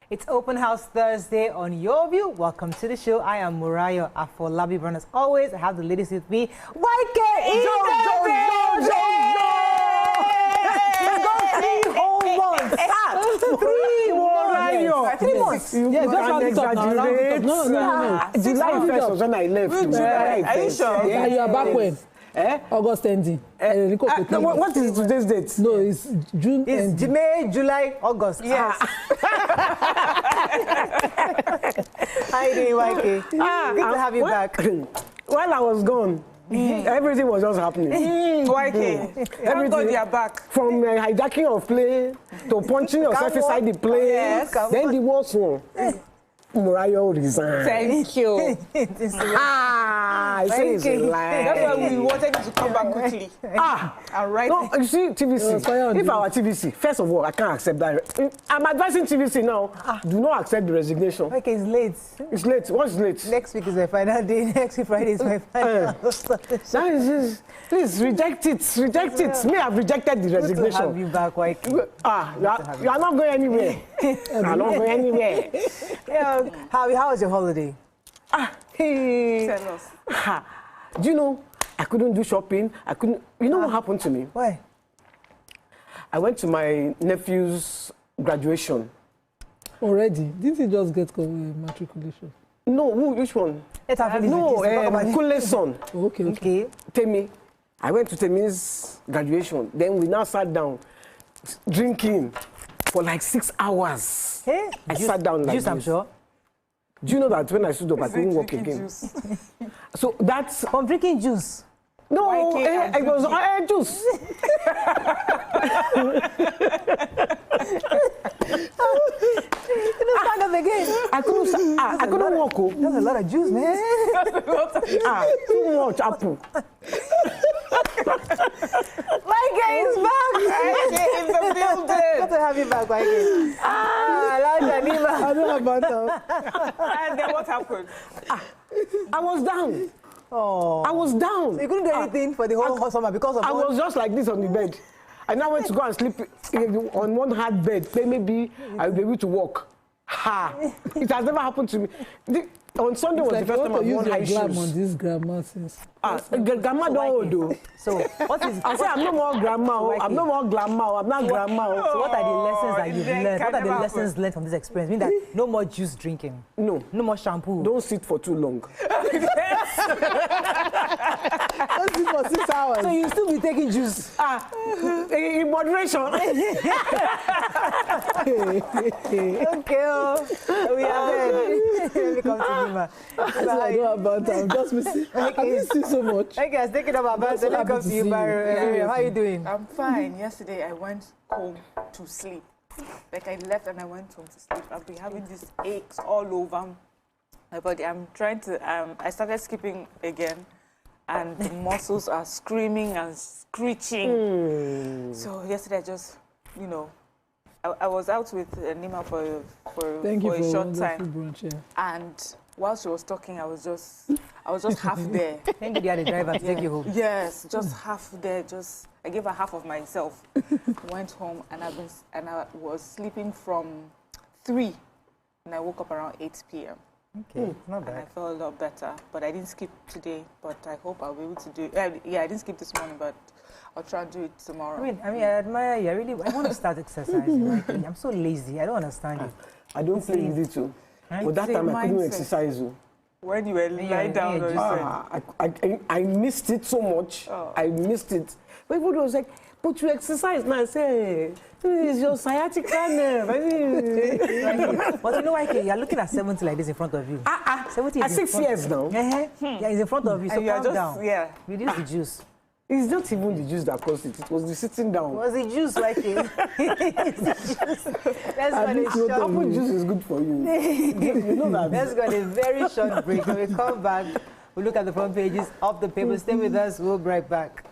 It's Open House Thursday on Your View. Welcome to the show. I am Murayo Afolabi. As always, I have the ladies with me. YK in the building! 3 whole months. 3 Murayo. 3 months. Yeah, just exaggerate. No. July 1st was when I left. Are you sure? Yeah, you are back when? August ending. What is today's date? No, it's June. It's May, July, August. Yes. How you doing, YK? Good to have you back. While I was gone, everything was just happening. YK, thank God you are back. From hijacking of plane to punching yourself inside the plane. Yes. Then the worst one. Murayo resigned. Thank you. It's a lie. That's why we wanted you to come back quickly. And right. No, you see, TVC. If I were TVC, first of all, I can't accept that. I'm advising TVC now. Do not accept the resignation. Okay, it's late. It's late. What's late? Next week is my final day. Next week Friday is my final. Please reject it. Reject it. Me, I've rejected the resignation. Good to have you back, YK. You are not going anywhere. You are not going anywhere. Yeah. How was your holiday? Tell us. Do you know, I couldn't do shopping. I couldn't. You know what happened to me? Why? I went to my nephew's graduation. Already? Didn't he just get matriculation? No, which one? No, Kule's son. Okay. Temi. I went to Temi's graduation. Then we now sat down drinking for like 6 hours. Hey, I sat down like this. I'm sure. Do you know that when I stood up, I couldn't walk again? So that's... From drinking juice? No, it was juice. Stand up again. I couldn't walk. That's a lot of juice, man. Too much apple. YK is back. YK in the building. Good to have you back, YK. I don't know about that. And then what happened? I was down. Oh. I was down. So you couldn't do anything for the whole summer because of I was just like this on the bed. I now went to go and sleep on one hard bed. Maybe I'll be able to walk. It has never happened to me. On Sunday was the first time I wore high shoes. On this grandma since. Grandma don't do. So what is? I say I'm no more grandma. I'm no more grandma. I'm not grandma. So what are the lessons that you've learned? What are the lessons learned from this experience? Meaning that no more juice drinking. No more shampoo. Don't sit for too long. Don't sit for 6 hours. So you still be taking juice? In moderation. Okay, we are there. Let me come to Nima. I don't know about that. I'm just missing. I miss you so much. Okay, guys, take it up about. Let me come to you, Mario. How are you doing? I'm fine. Yesterday I went home to sleep. Like I left and I went home to sleep. I've been having these aches all over my body. I'm trying to. I started skipping again, and the muscles are screaming and screeching. So yesterday I just, I was out with Nima for a short time, brunch, yeah. and while she was talking, I was just half there. Thank you, had a driver to take you home. Yes, just half there. I gave her half of myself. Went home and I was sleeping from 3, and I woke up around 8 p.m. Okay, not bad. And I felt a lot better, but I didn't skip today. But I hope I'll be able to do it. Yeah, I didn't skip this morning, but I'll try and do it tomorrow. I mean, I admire you. I want to start exercising. I'm so lazy. I don't understand you. I don't play easy too. But that time I couldn't exercise. When you were lying down, I missed it so much. I missed it. But everybody was like, but you exercise now. I say, it's your sciatica nerve. But you know why? You're looking at 70 like this in front of you. 70 at 6 years now. Yeah, it's in front of you. So calm down. Yeah. Reduce the juice. It's not even the juice that caused it. It was the sitting down. Was the juice like it? It's the juice. Let's go on a short. Apple juice is good for you. You know that. Let's go on a very short break. When we come back, we'll look at the front pages of the paper. Stay with us. We'll be right back.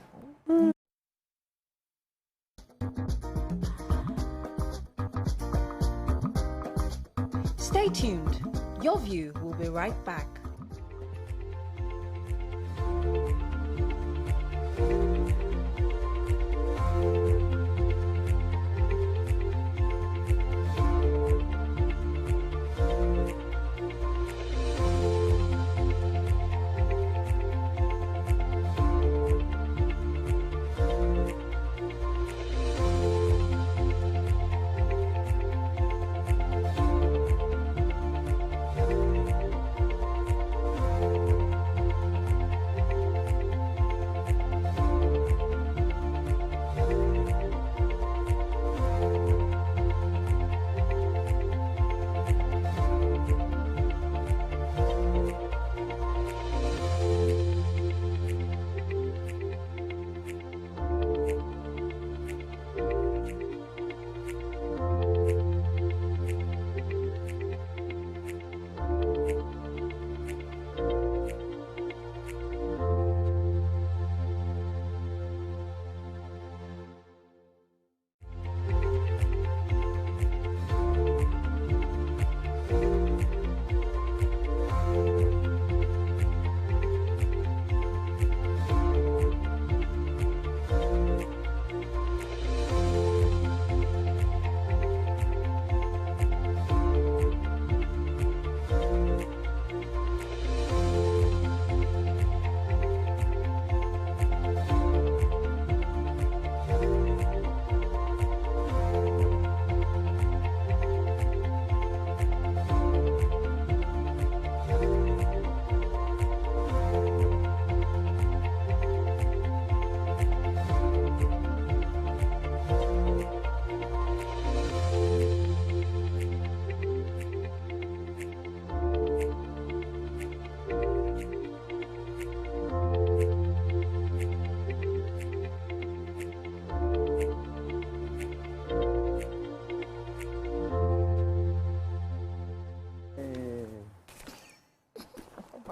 Stay tuned. Your View will be right back.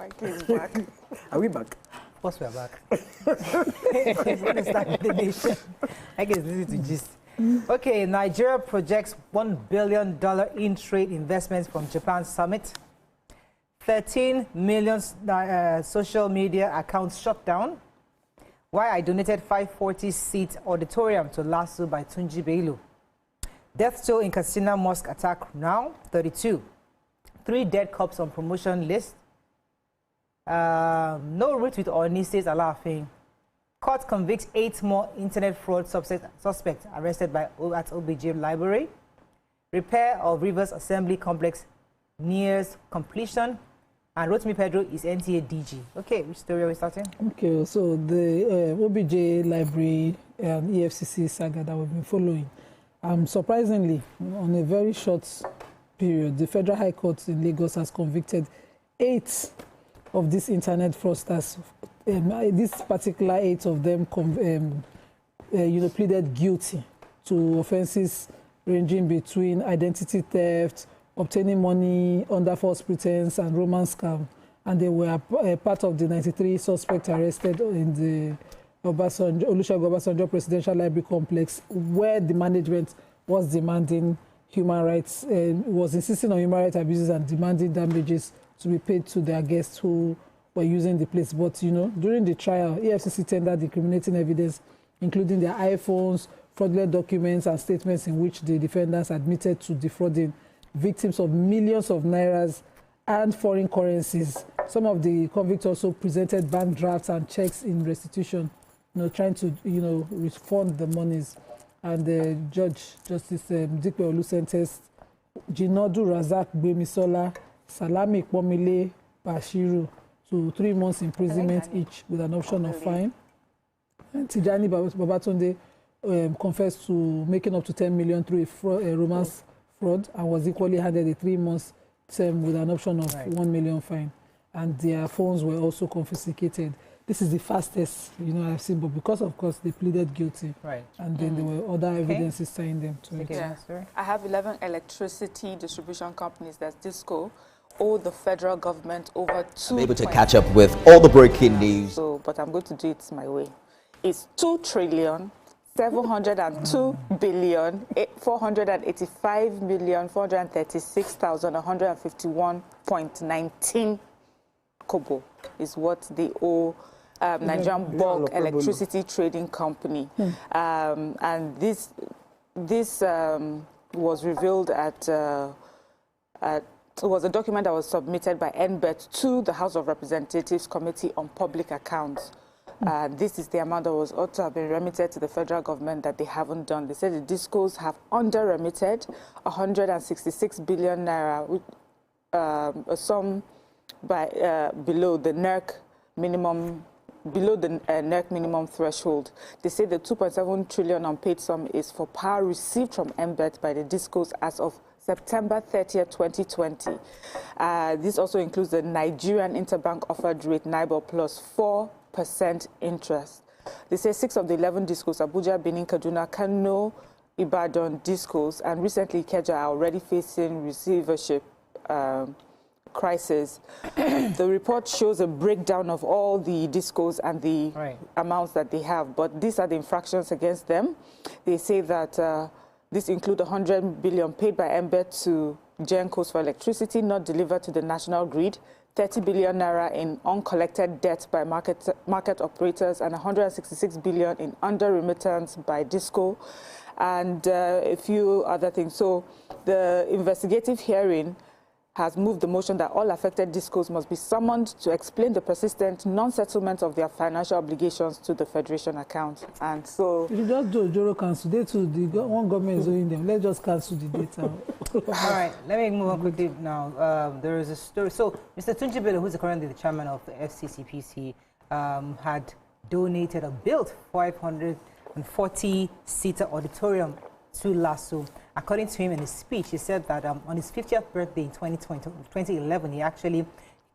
YK is back. Are we back? Of course we are back. It's going to start with the nation. I guess this is to gist. Okay, Nigeria projects $1 billion in trade investments from Japan summit. 13 million social media accounts shut down. Why I donated 540-seat auditorium to Lasso by Tunji Bello. Death toll in Katsina mosque attack now, 32. 3 dead cops on promotion list. No retweet or Oni says Alaafin. Court convicts 8 more internet fraud suspects arrested at OBJ Library. Repair of Rivers Assembly Complex nears completion. And Rotimi Pedro is NTA DG. Okay, which story are we starting? Okay, so the OBJ Library and EFCC saga that we've been following. Surprisingly, on a very short period, the Federal High Court in Lagos has convicted 8 of these internet fraudsters. This particular 8 of them pleaded guilty to offenses ranging between identity theft, obtaining money under false pretense, and romance scam. And they were part of the 93 suspects arrested in the Olusegun Obasanjo Presidential Library Complex, where the management was demanding human rights, was insisting on human rights abuses and demanding damages to be paid to their guests who were using the place. But, during the trial, EFCC tendered incriminating evidence, including their iPhones, fraudulent documents, and statements in which the defendants admitted to defrauding victims of millions of nairas and foreign currencies. Some of the convicts also presented bank drafts and checks in restitution, trying to, refund the monies. And the Justice Dikpe Olu sentenced Jinodu Razak Gbemisola, Salami Pomile Bashiru to 3 months imprisonment each with an option of fine. And Tijani Babatunde confessed to making up to 10 million through a romance fraud and was equally handed a 3 months term with an option of 1 million fine. And their phones were also confiscated. This is the fastest, I've seen, but because, of course, they pleaded guilty. Right. And then there were other evidences tying them to it. Yeah. I have 11 electricity distribution companies, that's DISCO, owe the federal government over 2. I'm able to catch up with all the breaking news. But I'm going to do it my way. It's 2,485,436,151.19 kobo is what they owe Nigerian Bulk Electricity Trading Company. And this was revealed it was a document that was submitted by NBET to the House of Representatives Committee on Public Accounts. This is the amount that was ought to have been remitted to the federal government that they haven't done. They said the DISCOs have under-remitted 166 billion naira, a sum below the NERC minimum threshold. They say the 2.7 trillion unpaid sum is for power received from NBET by the DISCOs as of September 30th, 2020. This also includes the Nigerian interbank offered rate NIBOR plus 4% interest. They say 6 of the 11 DISCOs, Abuja, Benin, Kaduna, Kano, Ibadan DISCOs, and recently Ikeja are already facing receivership crisis. The report shows a breakdown of all the DISCOs and the amounts that they have, but these are the infractions against them. They say that this includes 100 billion paid by NBET to GENCOs for electricity not delivered to the national grid, 30 billion naira in uncollected debt by market operators, and 166 billion in under-remittance by DISCO, and a few other things. So the investigative hearing has moved the motion that all affected DISCOs must be summoned to explain the persistent non-settlement of their financial obligations to the Federation account. And so... If you just do a Joro cancel, the one government is owing them. Let's just cancel the data. All right, let me move on quickly now. There is a story. So, Mr. Tunji Bello, who's currently the chairman of the FCCPC, had donated or built 540-seater auditorium to Lasso. According to him in his speech, he said that on his 50th birthday in 2011, he actually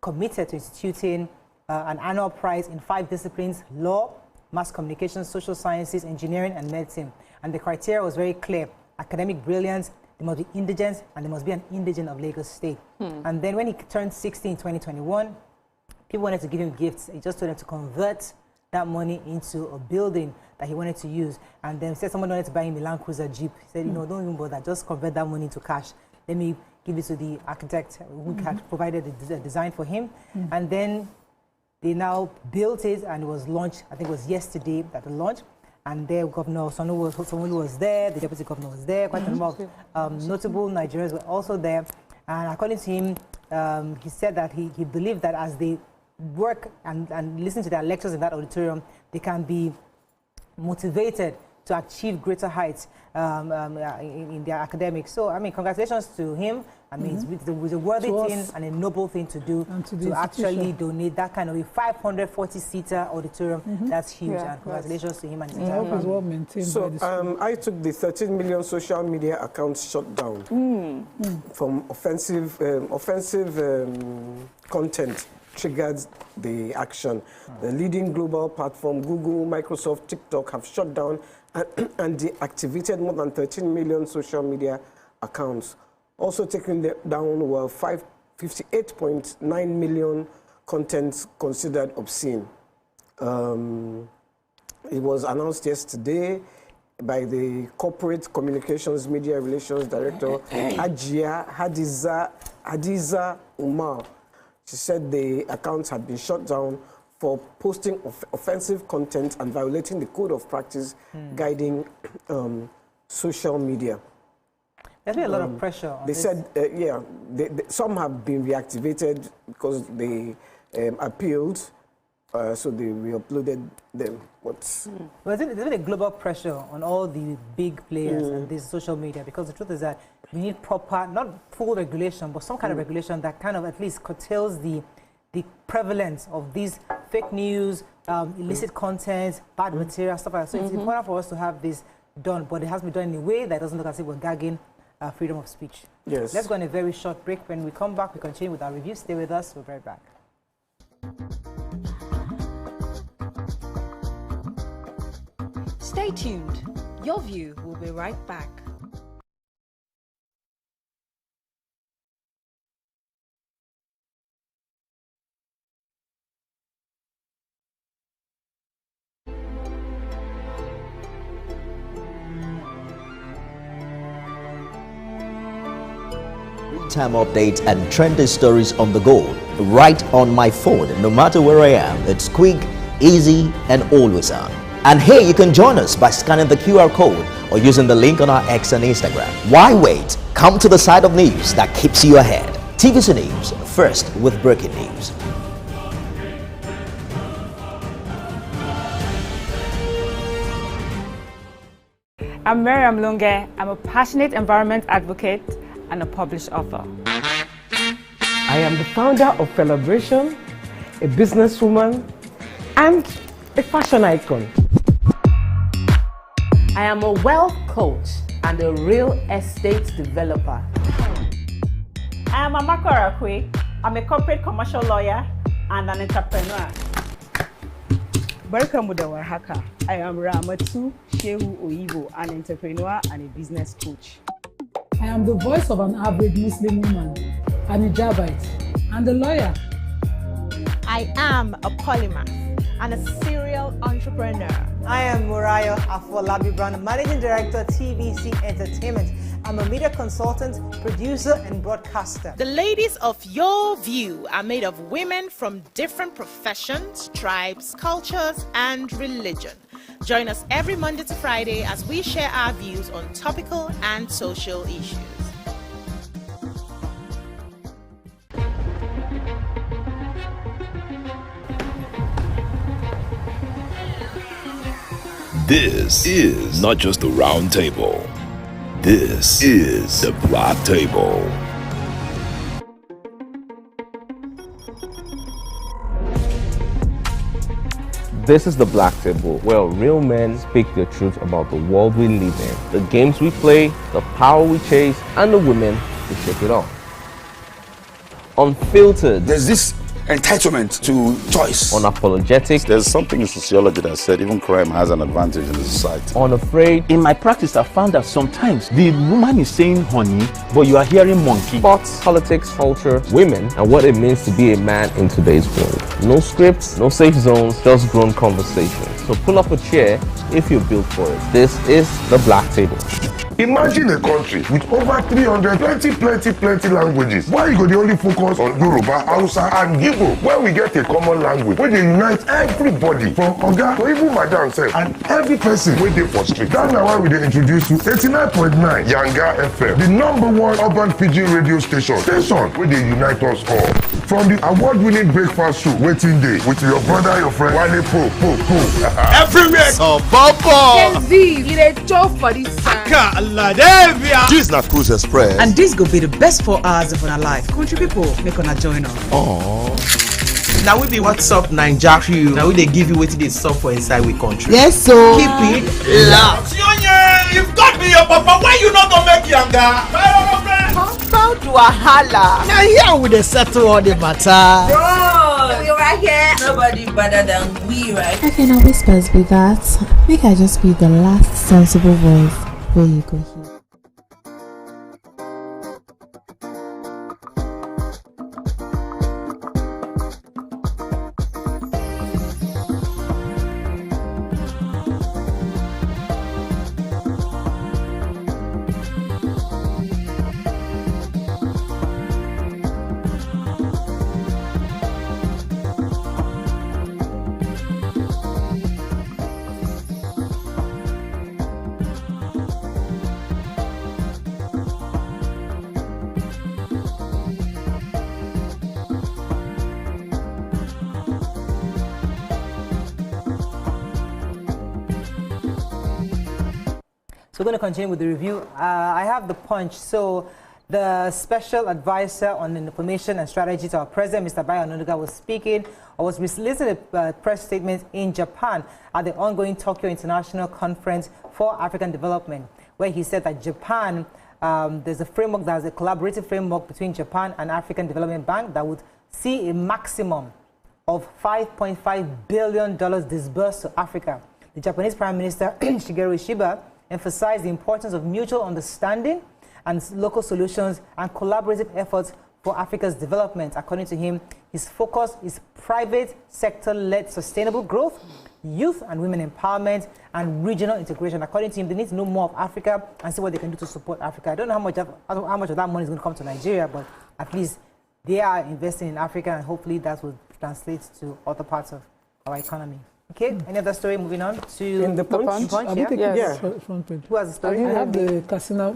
committed to instituting an annual prize in 5 disciplines: law, mass communication, social sciences, engineering, and medicine. And the criteria was very clear: academic brilliance, there must be indigence, and there must be an indigent of Lagos State. And then when he turned 60 in 2021, People wanted to give him gifts. He just told them to convert that money into a building that he wanted to use. And then said someone wanted to buy him a Land Cruiser Jeep. He said, don't even bother, just convert that money into cash. Let me give it to the architect who had provided the design for him. And then they now built it, and it was launched. I think it was yesterday that the launch. And there, Governor Sanwo-Olu was there, the Deputy Governor was there, quite a number of notable Nigerians were also there. And according to him, he said that he believed that as they work and listen to their lectures in that auditorium, they can be motivated to achieve greater heights in their academics. So, I mean, congratulations to him. I mean, it was a worthy thing and a noble thing to do, to actually donate that kind of a 540-seater auditorium. That's huge, and congratulations to him and his entire family. Well maintained. So, I took the 13 million social media accounts shut down from offensive content triggered the action. The leading global platform, Google, Microsoft, TikTok, have shut down and deactivated more than 13 million social media accounts. Also taken down were 58.9 million contents considered obscene. It was announced yesterday by the Corporate Communications Media Relations Director, Hadiza Umar. She said the accounts had been shut down for posting offensive content and violating the code of practice guiding social media. There's been a lot of pressure on this. Said, some have been reactivated because they appealed, so they re-uploaded them. Well, there's been a global pressure on all the big players and this social media, because the truth is that we need proper, not full regulation, but some kind of regulation that kind of at least curtails the prevalence of these fake news, illicit content, bad material, stuff like that. So it's important for us to have this done, but it has to be done in a way that doesn't look as if we're gagging freedom of speech. Yes. Let's go on a very short break. When we come back, we continue with our review. Stay with us. We'll be right back. Stay tuned. Your View will be right back. Time updates and trendy stories on the go, right on my phone, no matter where I am. It's quick, easy, and always on. And here you can join us by scanning the QR code or using the link on our X and Instagram. Why wait? Come to the side of news that keeps you ahead. TVC News, first with breaking news. I'm Miriam Lunge. I'm a passionate environment advocate and a published author. I am the founder of Celebration, a businesswoman, and a fashion icon. I am a wealth coach and a real estate developer. I am Amako Arakwe. I'm a corporate commercial lawyer and an entrepreneur. Barkamu da warhaka. I am Ramatu Shehu Oyibo, an entrepreneur and a business coach. I am the voice of an average Muslim woman, an hijabite, and a lawyer. I am a polymath and a serial entrepreneur. I am Murayo Afolabi Brown, Managing Director, TVC Entertainment. I'm a media consultant, producer, and broadcaster. The ladies of Your View are made of women from different professions, tribes, cultures, and religion. Join us every Monday to Friday as we share our views on topical and social issues. This is not just the round table. This is the Black Table. This is the Black Table, where real men speak the truth about the world we live in, the games we play, the power we chase, and the women who shake it off. Unfiltered. There's this entitlement to choice. Unapologetic. There's something in sociology that said even crime has an advantage in the society. Unafraid. In my practice, I found that sometimes the woman is saying honey, but you are hearing monkey. Sports, politics, culture, women, and what it means to be a man in today's world. No scripts, no safe zones, just grown conversations. So pull up a chair if you're built for it. This is the Black Table. Imagine a country with over 300 plenty languages. Why you go the only focus on Yoruba, Hausa and Igbo? When we get a common language, where they unite everybody from Oga to even Madam self and every person where they for street. That's now why we dey introduce you 89.9 Yanga FM, the #1 urban pidgin radio station where they unite us all. From the award-winning breakfast show, Waiting Day, with your brother, your friend, Wale Po. Everywhere. So, Bobo. You dey chop for this time. This is not Cruise Express. And this go be the best 4 hours of our life. Country people, make una join us. Oh. Now we be what's up Naija crew. Now we they give you wetin dey sup for inside we country. Yes, so keep it loud. You've got me your papa. Why you not gonna make Yanga? Compound wahala. Now here we dey settle all the matter. Bro, you right here. Nobody better than we, right? Okay, now whispers be that. Make I just be the last sensible voice where you go here. So we're going to continue with the review. I have the punch. So the special advisor on information and strategy to our president, Mr. Bayo Onanuga, was speaking or was releasing a press statement in Japan at the ongoing Tokyo International Conference for African Development, where he said that Japan, there's a framework, there's a collaborative framework between Japan and African Development Bank that would see a maximum of $5.5 billion disbursed to Africa. The Japanese Prime Minister, Shigeru Ishiba, emphasized the importance of mutual understanding and local solutions and collaborative efforts for Africa's development. According to him, his focus is private sector-led sustainable growth, youth and women empowerment, and regional integration. According to him, they need to know more of Africa and see what they can do to support Africa. I don't know how much of that money is going to come to Nigeria, but at least they are investing in Africa, and hopefully that will translate to other parts of our economy. Okay, any other story? Moving on to in the punch. Yes. Front page. Who has the story? I have the Casino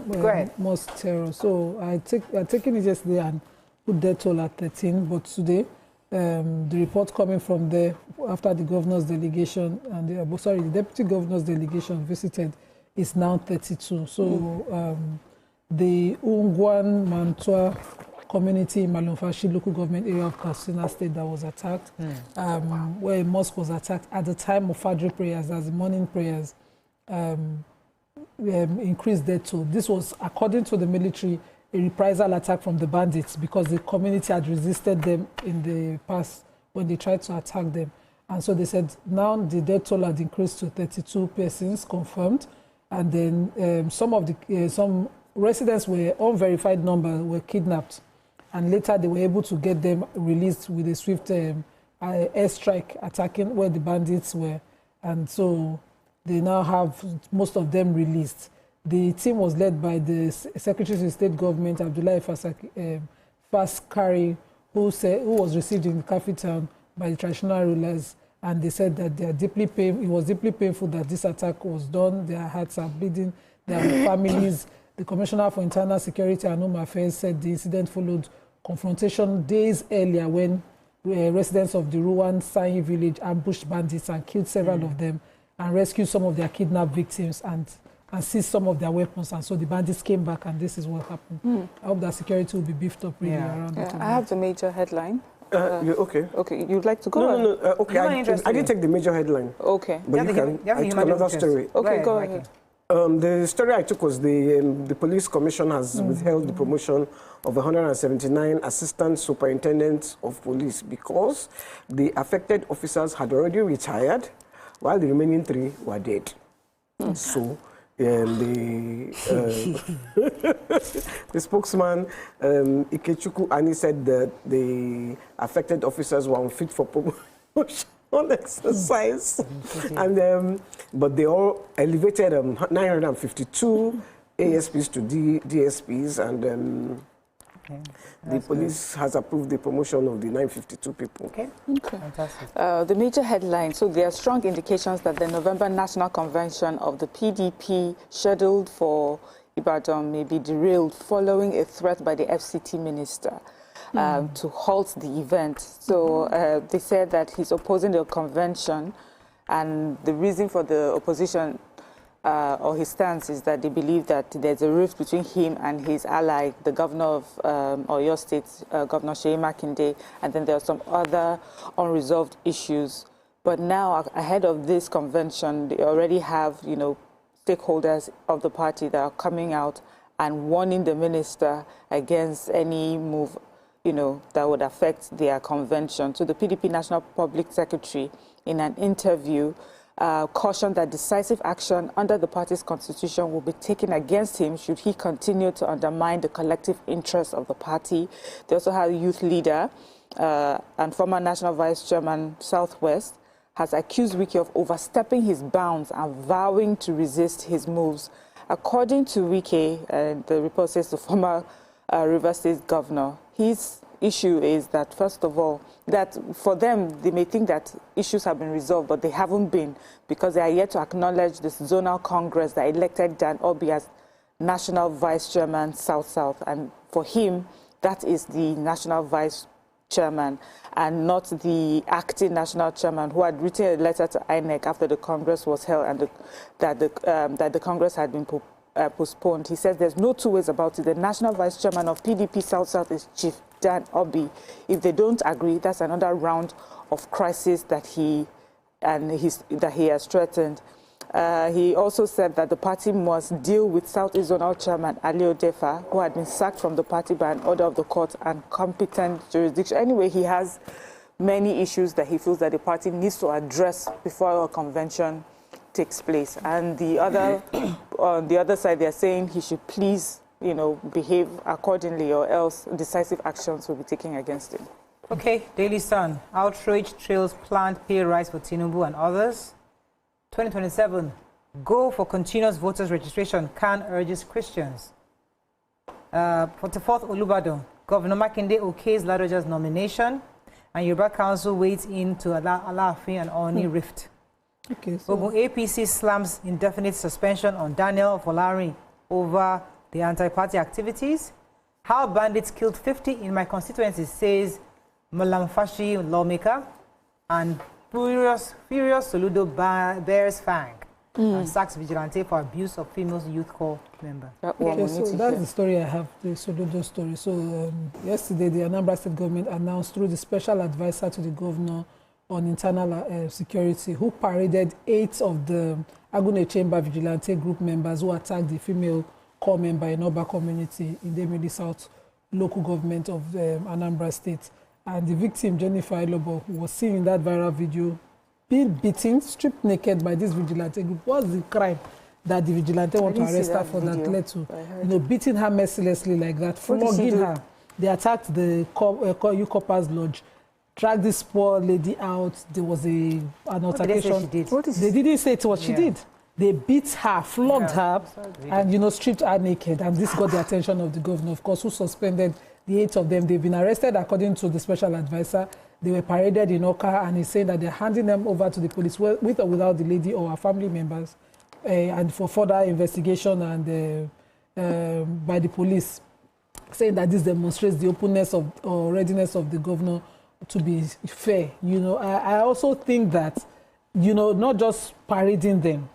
Mosque terror. So I taken it yesterday and put that toll at 13, but today the report coming from there after the governor's delegation and the deputy governor's delegation visited is now 32. So the Ungwan Mantua community in Malumfashi local government area of Katsina State that was attacked, where a mosque was attacked at the time of Fajr prayers, as the morning prayers, increased death toll. This was, according to the military, a reprisal attack from the bandits because the community had resisted them in the past when they tried to attack them. And so they said now the death toll had increased to 32 persons confirmed, and then some residents were unverified number were kidnapped. And later they were able to get them released with a swift airstrike attacking where the bandits were. And so they now have most of them released. The team was led by the Secretary of State Government, Abdullahi Faskari, who was received in the capital by the traditional rulers. And they said that they are deeply it was deeply painful that this attack was done. Their hearts are bleeding, their families. The Commissioner for Internal Security and Home Affairs said the incident followed confrontation days earlier when residents of the Ruwan Sahi village ambushed bandits and killed several of them and rescued some of their kidnapped victims and seized some of their weapons. And so the bandits came back and this is what happened. I hope that security will be beefed up really around the time. I have the major headline. Okay. Okay, you'd like to go? No. Okay, I didn't take the major headline. Okay. But I took another story. Okay, go ahead. The story I took was the police commission has withheld the promotion of 179 assistant superintendents of police because the affected officers had already retired, while the remaining 3 were dead. So the spokesman, Ikechukwu Ani, said that the affected officers were unfit for promotion exercise. And but they all elevated 952 ASPs to DSPs, and the police has approved the promotion of the 952 people. Okay. Fantastic. The major headline, so there are strong indications that the November National Convention of the PDP scheduled for Ibadan may be derailed following a threat by the FCT minister to halt the event. So they said that he's opposing the convention, and the reason for the opposition or his stance is that they believe that there's a rift between him and his ally, the governor of Oyo State, Governor Seyi Makinde, and then there are some other unresolved issues. But now, ahead of this convention, they already have, stakeholders of the party that are coming out and warning the minister against any move, that would affect their convention. So the PDP National Public Secretary, in an interview, cautioned that decisive action under the party's constitution will be taken against him should he continue to undermine the collective interests of the party. They also have a youth leader and former National Vice Chairman Southwest has accused Wike of overstepping his bounds and vowing to resist his moves. According to Wike, the report says the former Rivers State governor, his issue is that, first of all, that for them, they may think that issues have been resolved, but they haven't been, because they are yet to acknowledge this zonal congress that elected Dan Obi as National Vice Chairman South-South. And for him, that is the National Vice Chairman and not the acting National Chairman, who had written a letter to INEC after the Congress was held and that the Congress had been postponed. He says there's no two ways about it. The National Vice Chairman of PDP South-South is Chief Dan Obi. If they don't agree, that's another round of crisis that he has threatened. He also said that the party must deal with Southeast Zonal Chairman Ali Odefa, who had been sacked from the party by an order of the court and competent jurisdiction. Anyway, he has many issues that he feels that the party needs to address before a convention takes place. And the other, on the other side, they're saying he should please, behave accordingly, or else decisive actions will be taken against him. Okay, Daily Sun. Outrage trails planned pay rise for Tinubu and others. 2027, go for continuous voters registration, Khan urges Christians. 44th Olubadan, Governor Makinde okays Ladoja's nomination, and Yoruba Council waits in to allow Alaafin and Oni rift. Okay, so Ogun APC slams indefinite suspension on Daniel Folari over the anti-party activities. How bandits killed 50 in my constituency, says Malamfashi lawmaker, and Furious Soludo bears fang and sacks vigilante for abuse of female youth corps member. Okay, so that's the story I have, the Soludo story. So yesterday, the Anambra State government announced through the special advisor to the governor on internal security, who paraded 8 of the Agune Chamber vigilante group members who attacked the female corps member in Oba community in the Emili South local government of Anambra State. And the victim, Jennifer Ilobo, was seen in that viral video being beaten, stripped naked by this vigilante group. What's the crime that the vigilante want to arrest her for that led to, beating her mercilessly like that, flogging her? They attacked the Ucopa's lodge, dragged this poor lady out. There was an altercation. They didn't say it was she did. They beat her, flogged her, and stripped her naked. And this got the attention of the governor, of course, who suspended the 8 of them. They've been arrested according to the special advisor. They were paraded in Oka, and he's saying that they're handing them over to the police with or without the lady or her family members, and for further investigation and by the police, saying that this demonstrates the openness of or readiness of the governor to be fair. I also think that, not just parading them,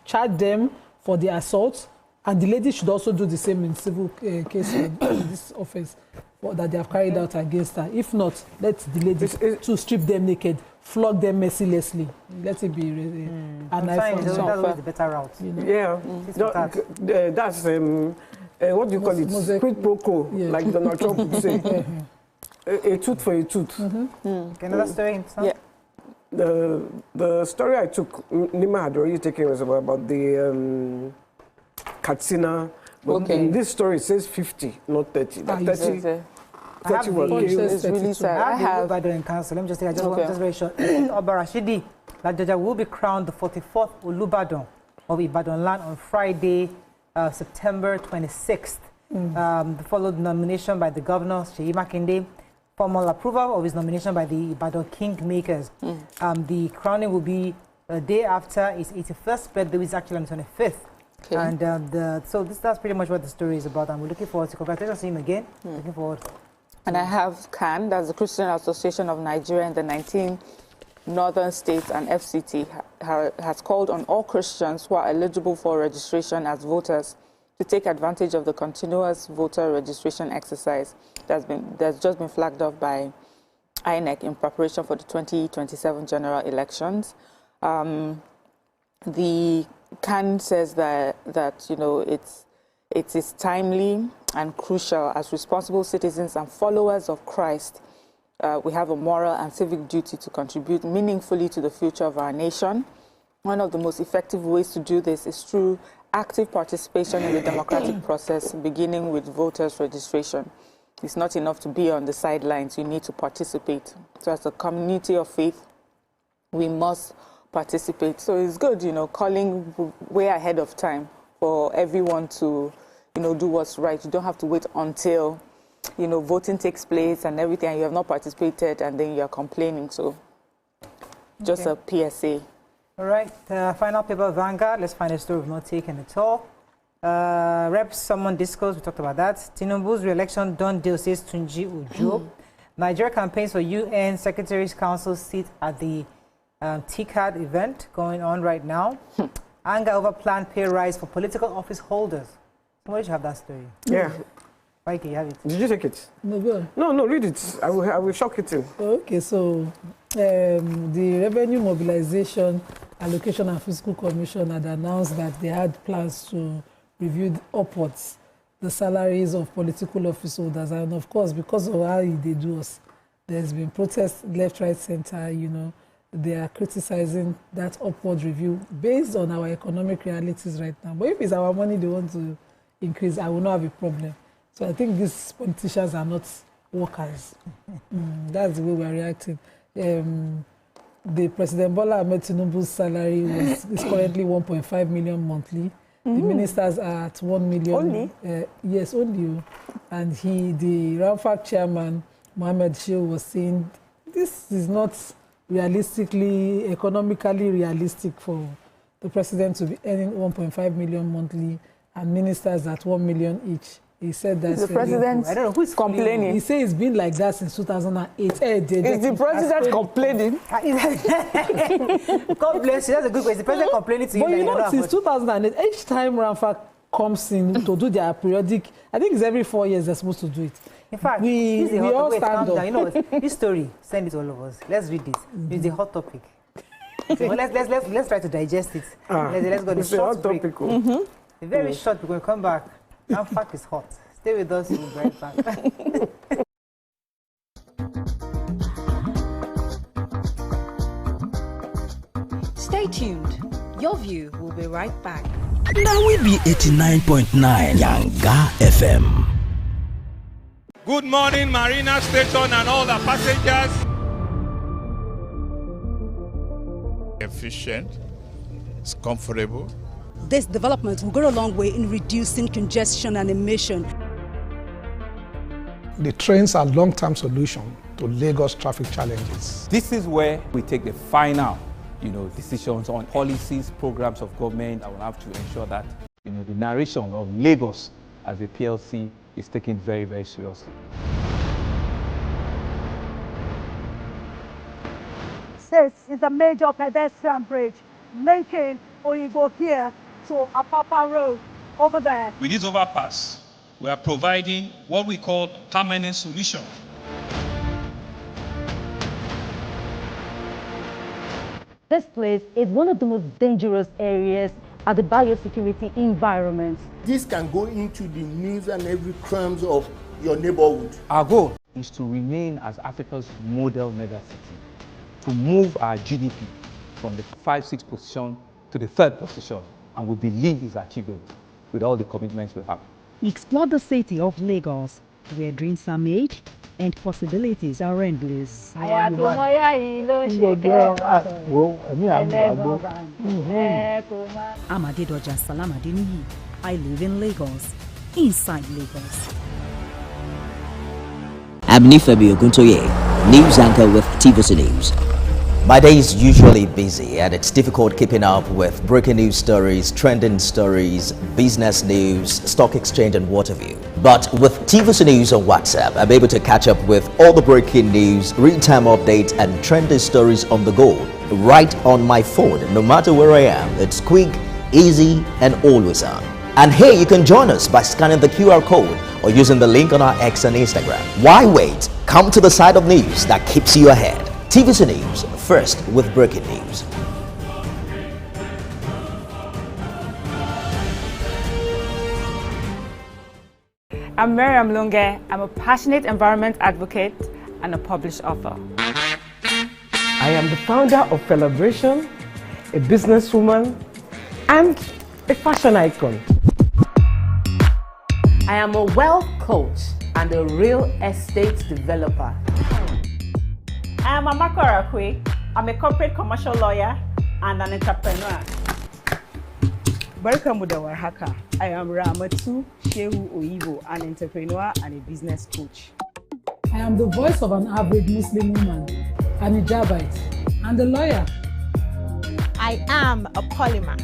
charge them for the assault, and the lady should also do the same in civil case in this offense that they have carried out against her. If not, let the lady to strip them naked, flog them mercilessly. Let it be an eye for that's always the better route. You know? Yeah. That's what do you call it? Quid pro quo, like Donald Trump would say. A tooth for a tooth. Another story? Yeah. The story I took, Nima had already taken, was about the Katsina. But in this story, it says 50, not 30. 30 was killed. It's really sad. I have Ibadan in council. Let me just say, just very short. Obarashidi Ladoja will be crowned the 44th Olubadan of Ibadan land on Friday, September 26th. Followed nomination by the governor, Seyi Makinde. Formal approval of his nomination by the Ibadan Kingmakers. The crowning will be a day after his 81st birthday, which is actually on the 25th. Okay. And so that's pretty much what the story is about. And we're looking forward to congratulations to him again. Looking forward. And I have CAN, that's the Christian Association of Nigeria and the 19 northern states, and FCT has called on all Christians who are eligible for registration as voters to take advantage of the continuous voter registration exercise that's just been flagged off by INEC in preparation for the 2027 general elections. The CAN says that you know it is timely and crucial as responsible citizens and followers of Christ. We have a moral and civic duty to contribute meaningfully to the future of our nation. One of the most effective ways to do this is through active participation in the democratic process, beginning with voters' registration. It's not enough to be on the sidelines. You need to participate. So as a community of faith, we must participate. So it's good, you know, calling way ahead of time for everyone to, you know, do what's right. You don't have to wait until, you know, voting takes place and everything, and you have not participated, and then you're complaining. So just a PSA. All right, final paper, Vanguard. Let's find a story we've not taken at all. Reps summon discourse, we talked about that. Tinubu's re-election done deal, says Tunji Ujo. Nigeria campaigns for UN Secretary's Council seat at the TCAD event going on right now. Anger over planned pay rise for political office holders. Somebody should have that story. Yeah. Mike, you have it. Did you take it? No, go on. No, read it. I will shock it in. Okay, so the Revenue Mobilization, Allocation and Fiscal Commission had announced that they had plans to review upwards the salaries of political office holders. And of course, because of how they do us, there's been protests left, right, center, you know. They are criticizing that upward review based on our economic realities right now. But if it's our money they want to increase, I will not have a problem. So I think these politicians are not workers. That's the way we are reacting. The President Bola Ahmed Tinubu's salary is currently 1.5 million monthly. The ministers are at 1 million. Only? Yes, only. And the RAMFAC chairman, Mohammed Shehu, was saying this is not realistically, economically realistic for the president to be earning 1.5 million monthly and ministers at 1 million each. He said that the president, I don't know who's complaining. He says it's been like that since 2008. Is the president complaining? God bless you. That's a good question. The president complaining to you. But you know, since 2008, each time RAMFAC comes in to do their periodic, I think it's every 4 years they're supposed to do it. In fact, we all stand up. You know, this story, send it to all of us. Let's read this. It's a hot topic. So let's try to digest it. Let's go to the short break. A very short. We're going to come back. RAMFAC is hot. Stay with us. We'll be right back. Stay tuned. Your view will be right back. Now we be 89.9 Yanga FM. Good morning, Marina Station and all the passengers. Efficient, it's comfortable. This development will go a long way in reducing congestion and emission. The trains are a long-term solution to Lagos traffic challenges. This is where we take the final, decisions on policies, programs of government. I will have to ensure that, the narration of Lagos as a PLC is taken very, very seriously. This is a major pedestrian bridge linking Oyibo here to Apapa Road over there. With this overpass, we are providing what we call permanent solution. This place is one of the most dangerous areas at the biosecurity environment. This can go into the news and every crimes of your neighborhood. Our goal is to remain as Africa's model megacity, to move our GDP from the 5-6 position to the 3rd position, and we believe is achievable with all the commitments we have. Explore the city of Lagos, where dreams are made and possibilities are endless. I'm Adedoja Salamadini. I live in Lagos, inside Lagos. I'm Nifemi Oguntoye, news anchor with TVC News. My day is usually busy and it's difficult keeping up with breaking news stories, trending stories, business news, stock exchange and what have you. But with TVC News on WhatsApp, I'm able to catch up with all the breaking news, real-time updates and trending stories on the go, right on my phone, no matter where I am. It's quick, easy and always on. And here you can join us by scanning the QR code or using the link on our X and Instagram. Why wait? Come to the side of news that keeps you ahead. TVC News, first with breaking news. I'm Miriam Lunge. I'm a passionate environment advocate and a published author. I am the founder of Celebration, a businesswoman, and a fashion icon. I am a wealth coach and a real estate developer. I am Amako Arakwe. I'm a corporate commercial lawyer and an entrepreneur. Welcome to Warhaka. I am Ramatu Shehu Oyibo, an entrepreneur and a business coach. I am the voice of an average Muslim woman, an hijabite, and a lawyer. I am a polymath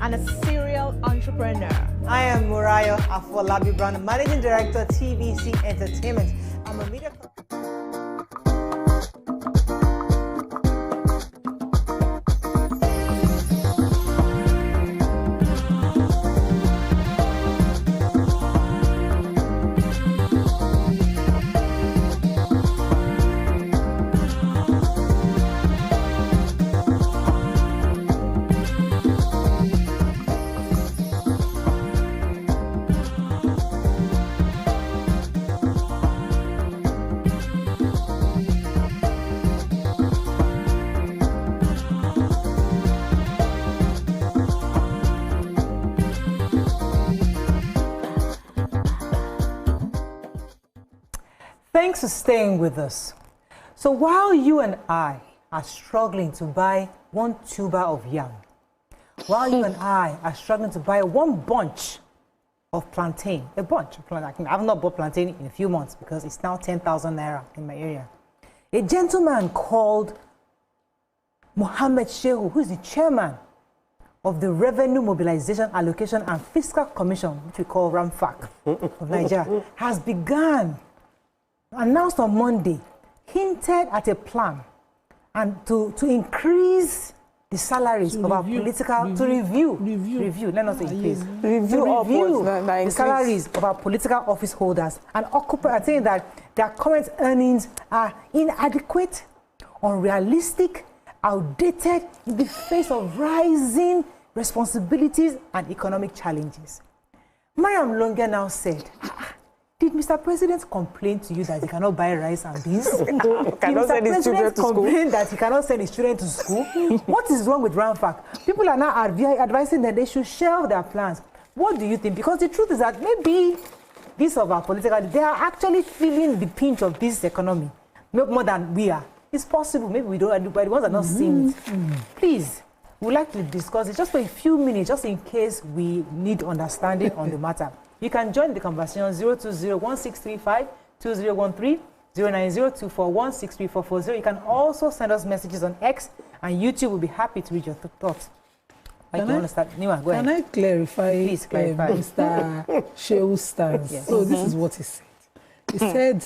and a serial entrepreneur. I am Murayo Afolabi Brown, Managing Director, TVC Entertainment. I'm a media... Thanks for staying with us. So while you and I are struggling to buy 1 tuber of yam, while you and I are struggling to buy 1 bunch of plantain, a bunch of plantain, I've not bought plantain in a few months because it's now 10,000 naira in my area. A gentleman called Mohammed Shehu, who is the chairman of the Revenue Mobilization Allocation and Fiscal Commission, which we call RAMFAC of Nigeria, has begun, announced on Monday, hinted at a plan and to increase the salaries of our political, review, let us say please, review the salaries of our political office holders and occupy, saying that their current earnings are inadequate, unrealistic, outdated in the face of rising responsibilities and economic challenges. Mariam Longe now said, did Mr. President complain to you that he cannot buy rice and beans? Did Mr. President complain that he cannot send his children to school? What is wrong with RAMFAC? People are now advising that they should shelve their plans. What do you think? Because the truth is that maybe these of our political, they are actually feeling the pinch of this economy more than we are. It's possible, maybe we don't, but the ones are not seeing it. Please, we'd like to discuss it just for a few minutes, just in case we need understanding on the matter. You can join the conversation on 020-1635-2013, 090-241-63440. You can also send us messages on X, and YouTube will be happy to read your thoughts. Can I clarify, Please clarify. Mr. Shehu's stance? Yes. So this is what he said. He said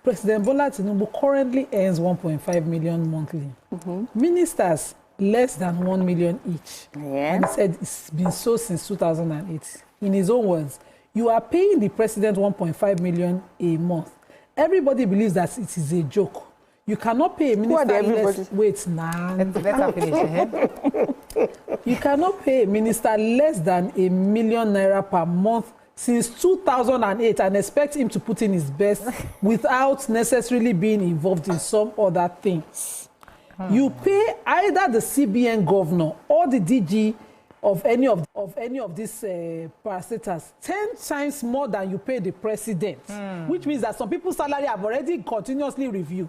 President Bola Tinubu currently earns 1.5 million monthly. Ministers, less than 1 million each. And he said it's been so since 2008. In his own words, you are paying the president 1.5 million a month. Everybody believes that it is a joke. You cannot pay a minister less. Wait, Let her finish. You cannot pay a minister less than ₦1 million per month since 2008 and expect him to put in his best without necessarily being involved in some other things. You pay either the CBN governor or the DG of any of these parastatals 10 times more than you pay the president, which means that some people's salary have already continuously reviewed.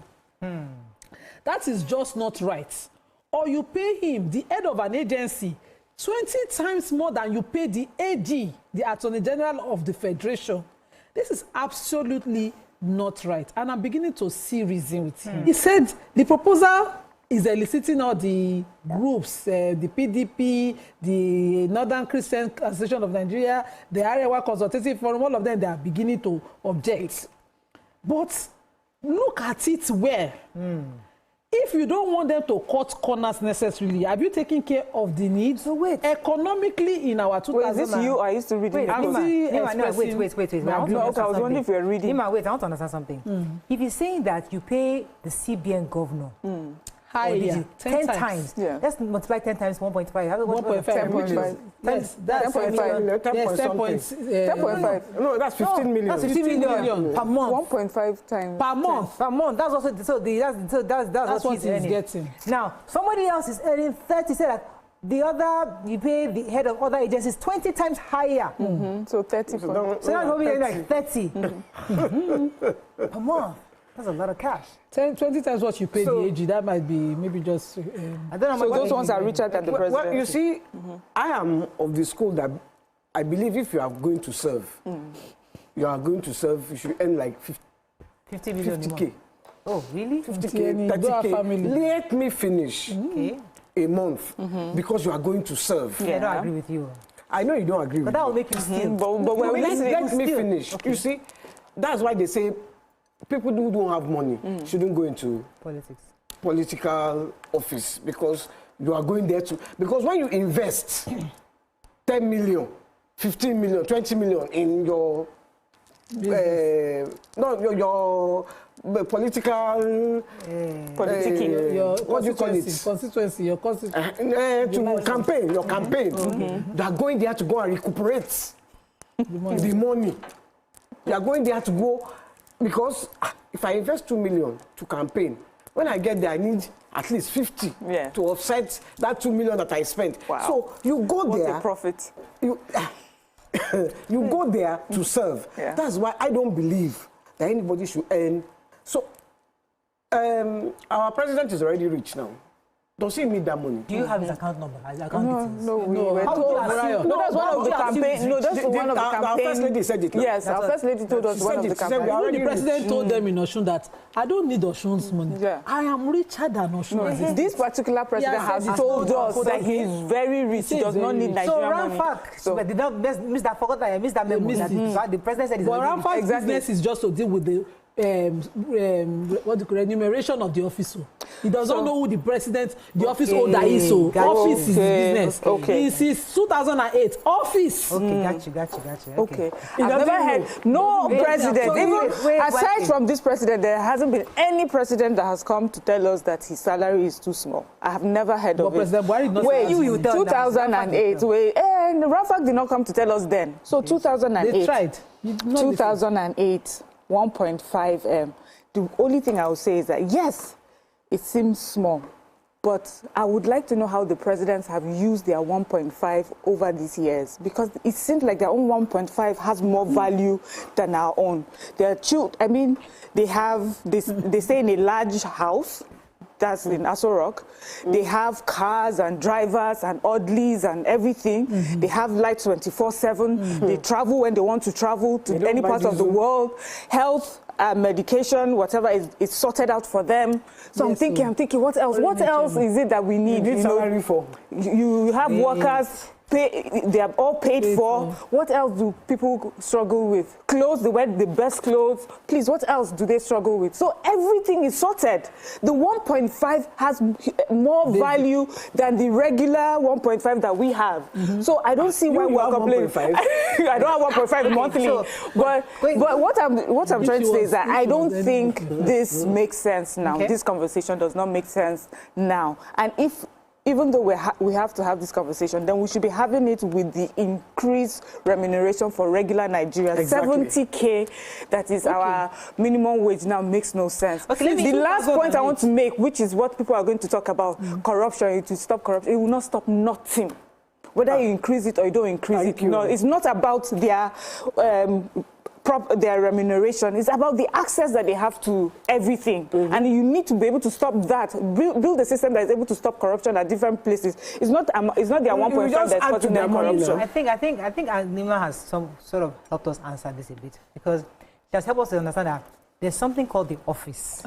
That is just not right. Or you pay him, the head of an agency, 20 times more than you pay the AG, the Attorney General of the Federation. This is absolutely not right. And I'm beginning to see reason with him. He said the proposal is eliciting all the groups, the PDP, the Northern Christian Association of Nigeria, the Arewa Consultative Forum, all of them, they are beginning to object. But look at it well. If you don't want them to cut corners necessarily, have you taken care of the needs? So wait. Economically in our 2000. Wait, is this you? I used to read it. Wait. I was wondering if you're reading. Nima, wait, I want to understand something. If you're saying that you pay the CBN governor higher, 10 times. Yeah. Let's multiply 10 times 1.5. 1.5. Yes, that's 10.5. 10.5. No, that's 15 million. That's 15 million per month. 1.5 times. Per month. Per month. That's also that's what he's getting. Now, somebody else is earning 30. Say that the other, you pay the head of other agencies 20 times higher. So 30. So now probably like 30 per month. That's a lot of cash. 20 times what you pay the AG, that might be maybe just... I don't know. So those ones are richer than the president. Well, you see, I am of the school that I believe if you are going to serve, you should earn like 50 million 50K. Oh, really? 50K, 30K. Let me finish a month because you are going to serve. Yeah, I don't agree with you. I know you don't agree with me. But that will make you steal. But let me finish. Okay. You see, that's why they say people who don't have money shouldn't go into political office because you are going there to... Because when you invest 10 million, 15 million, 20 million in your... your political... what do you call it? Constituency, your constituency. To campaign, your campaign. You are going there to go and recuperate the money. You are going there to go... Because if I invest 2 million to campaign, when I get there, I need at least 50 to offset that 2 million that I spent. Wow. So you go there. What's the profit? You go there to serve. Yeah. That's why I don't believe that anybody should earn. So our president is already rich now. Does he need that money? Do you have his account number? His account details? No, we were told. No, that's one of the campaign. No, that's one of the campaign. Our first lady said it. Yes, our first lady told us one of the campaign. The president told them in Osun that I don't need Osun's money. Yeah. I am richer than Osun. This particular president has told us that he is very rich. He does not need Nigerian money. So Ramfak, did not miss that? Forgot that I missed that memo. The president said. But Ramfak's business is just to deal with the remuneration of the office. He does not know who the president, the office holder is. So office is his business. Okay. Since 2008, office. Okay, gotcha. Okay. I've never heard no president. Even aside from this president, there hasn't been any president that has come to tell us that his salary is too small. I have never heard of it. President Buhari not wait, 2008. And Ramfak did not come to tell us then. So 2008. They tried. 2008. 1.5 M. The only thing I would say is that, yes, it seems small, but I would like to know how the presidents have used their 1.5 over these years, because it seems like their own 1.5 has more value than our own. They have this, they stay in a large house. That's in Aso Rock. They have cars and drivers and orderlies and everything. They have lights 24/7. They travel when they want to travel to any part of the world. Health, medication, whatever is sorted out for them. So I'm thinking, what else? What else is it that we need? You need salary for. You have workers they are all paid for. What else do people struggle with? Clothes, they wear the best clothes. Please, what else do they struggle with? So everything is sorted. The 1.5 has more value than the regular 1.5 that we have. So I don't see why we're complaining. I don't have 1.5 monthly. But what I'm trying to say is that I don't think this makes sense now. This conversation does not make sense now. And even though we have to have this conversation, then we should be having it with the increased remuneration for regular Nigerians. Exactly. 70K, that is our minimum wage now, makes no sense. The last point I want to make, which is what people are going to talk about, corruption, to stop corruption, it will not stop nothing. Whether you increase it or you don't increase it, no, it's not about their remuneration. It's about the access that they have to everything. And you need to be able to stop that. Build a system that is able to stop corruption at different places. It's not their 1.5 that's causing their corruption. I think Nima has some sort of helped us answer this a bit, because she has helped us to understand that there's something called the office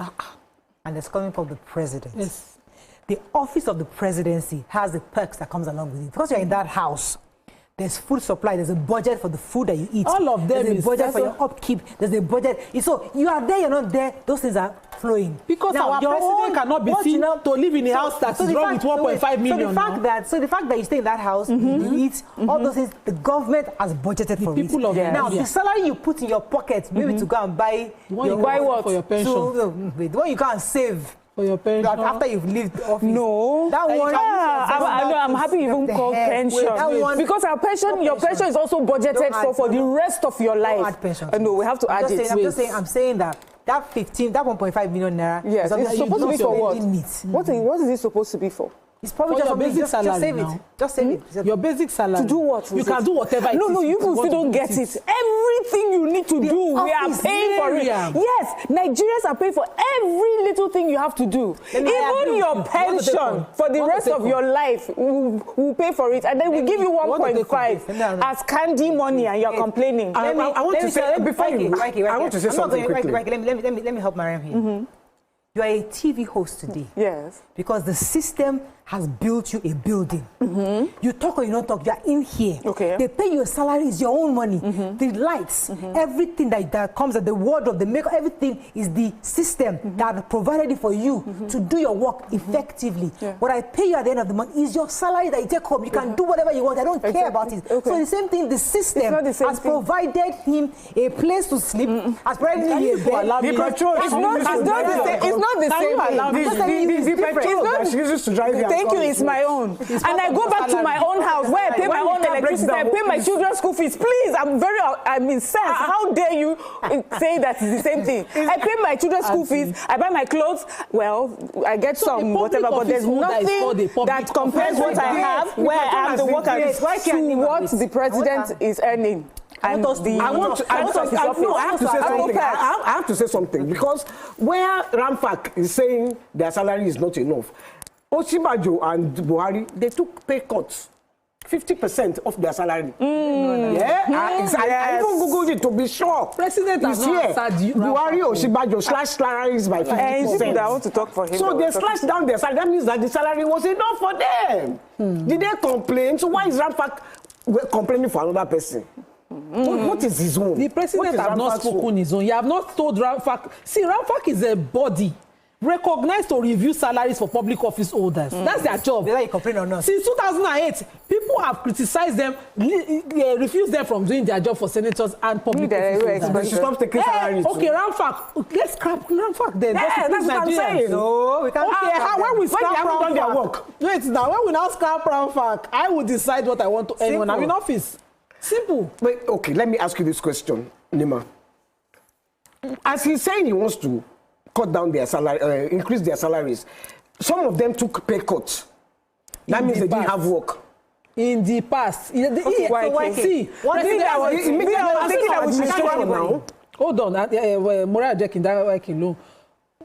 and there's something called the president. Yes. The office of the presidency has the perks that comes along with it. Because you're in that house, there's food supply, there's a budget for the food that you eat. All of them there's a budget for your upkeep, there's a budget. So you are there, you're not there, those things are flowing. Because now, our president cannot be seen to live in a house that is wrong with 1.5 million. So the fact that you stay in that house, you eat, all those things, the government has budgeted for it. Now, the salary you put in your pocket, maybe to go and buy, what? For your pension. The one you can't save. For your pension. After you've lived the office. No. That one. I'm happy you even call pension. Because our pension, your pension is also budgeted for the rest of your life. No, we have to add it. I'm saying that 1.5 million naira. Yes, it's supposed to be for what? What is it supposed to be for? It's probably just your basic salary. Just save it. Your basic salary. To do what? You can do whatever it is. No, you still don't get it. Everything you need to do, we are paying for it. Yes, Nigerians are paying for every little thing you have to do. Even your pension for the rest of your life, we'll pay for it. And then we give you 1.5 as candy money and you're complaining. I want to say, before you, I want to say something quickly. Let me help Mariam here. You are a TV host today. Yes. Because the system has built you a building. You talk or you don't talk, you are in here. Okay. They pay you a salary, it's your own money. The lights, everything that comes at the wardrobe, the makeup, everything is the system that provided it for you to do your work effectively. What I pay you at the end of the month is your salary that you take home. You can do whatever you want. I don't care about it. So the same thing, the system has provided him a place to sleep, has provided him a bed. It's not the same. Thank you, it's my own. And I go back to my own house where I pay my own electricity, I pay my children's school fees. Please, I'm incensed. How dare you say that it's the same thing? I pay my children's school fees, I buy my clothes, well, I get some, whatever, but there's nothing that compares what I have, where I am, the work I do, to what the president is earning. I have to say something because where Ramfak is saying their salary is not enough, Osinbajo and Buhari, they took pay cuts, 50% of their salary. I even googled it to be sure. President has not said Buhari Osinbajo slashed salaries by 50%. I want to talk for him. So they slashed down their salary. That means that the salary was enough for them. Did they complain? So why is Ramfak complaining for another person? What is his own? The president has not spoken his own. You have not told Ramfak. See, Ramfak is a body recognized to review salaries for public office holders. That's their job. Whether you complain or not. Since 2008, people have criticized them, refused them from doing their job for senators and public office holders. They should stop taking salaries. Okay, Ramfak, let's scrap Ramfak then. Yeah, that's what I'm saying. No, we can't. Okay, when we scrap Ramfak, wait, now when we now scrap Ramfak, I will decide what I want to earn when I'm in office. Simple. Wait, okay, let me ask you this question, Nima. As he's saying he wants to cut down their salary, increase their salaries, some of them took pay cuts. That means they didn't have work. In the past. Hold on, Moral Jekin, that working low.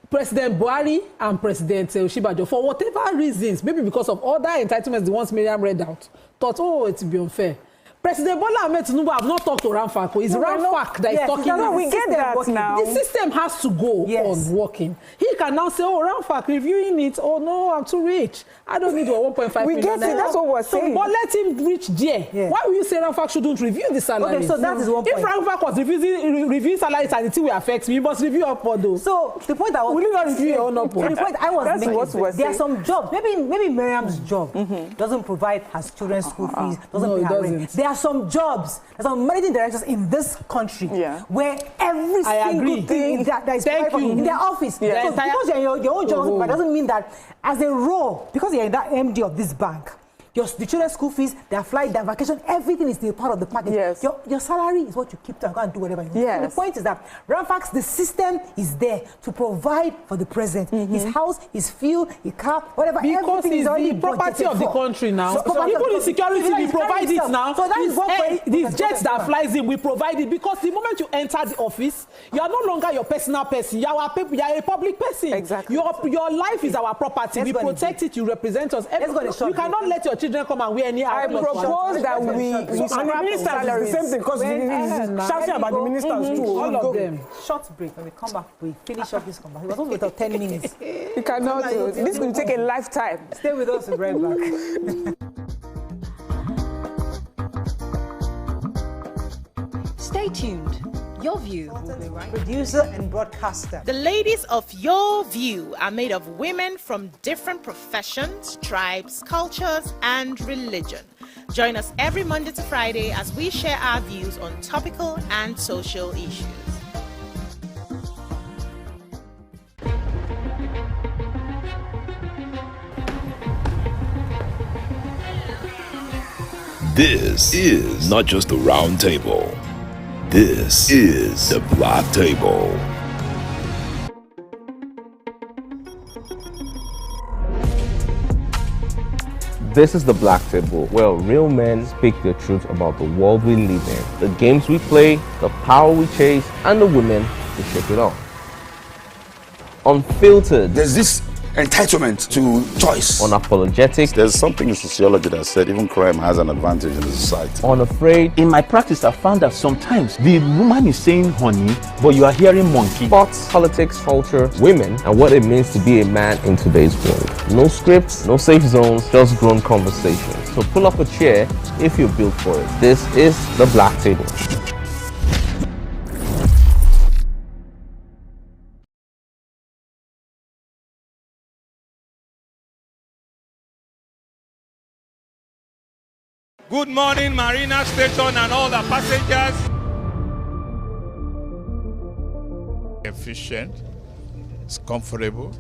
President Buhari and President Osinbajo, for whatever reasons, maybe because of other entitlements, the ones Miriam read out, thought, oh, it will be unfair. President Bola Ahmed Tinubu have not talked to Ramfak. It's Ramfak that is talking. No, we get that now. The system has to go on working. He can now say, oh, Ramfak reviewing it. Oh, no, I'm too rich. I don't need a 1.5 million. We get it. That's what we're saying. But let him reach there. Yeah. Why will you say Ramfak shouldn't review the salaries? Okay, so that is one point. If Ramfak was reviewing salaries and it will affect me, you must review upward though. So the point I was... Will you not review your own upward? The point I was making, there are saying. some jobs. Maybe Miriam's job doesn't provide her children's school fees, doesn't pay her rent. There are some jobs, there's some managing directors in this country where every single thing that is in their office. So because you're in your own job, but doesn't mean that as a role, because you're in that MD of this bank, the children's school fees, their flight, their vacation, everything is still part of the package. Yes. Your salary is what you keep to go and do whatever you want. So the point is that Ramfax, the system is there to provide for the president. His house, his fuel, his car, whatever. Because it's the property of the country now. So even the security, we provide it now. So that is what these jets that flies in, we provide it because the moment you enter the office, you are no longer your personal person. You are a public person. Exactly. Your life is our property. We protect it. You represent us. You cannot let your children come and wear any. I propose that we and the ministers is the same thing because shouting about the ministers too. All of them. Short break. When we come back, we finish up this conversation. We're supposed to wait 10 minutes. You cannot do it. This will take a lifetime. Stay with us. We'll be right back. Stay tuned. Your View will be right. Producer and broadcaster. The ladies of Your View are made of women from different professions, tribes, cultures, and religion. Join us every Monday to Friday as we share our views on topical and social issues. This is not just a round table. This is the Black Table. This is the Black Table, where real men speak the truth about the world we live in, the games we play, the power we chase, and the women we shake it off. Unfiltered. There's this entitlement to choice. Unapologetic. There's something in sociology that said even crime has an advantage in the society. Unafraid. In my practice, I found that sometimes the woman is saying honey, but you are hearing monkey. Sports, politics, culture, women, and what it means to be a man in today's world. No scripts, no safe zones, just grown conversations. So pull up a chair if you're built for it. This is the Black Table. Good morning, Marina Station and all the passengers. Efficient, it's comfortable.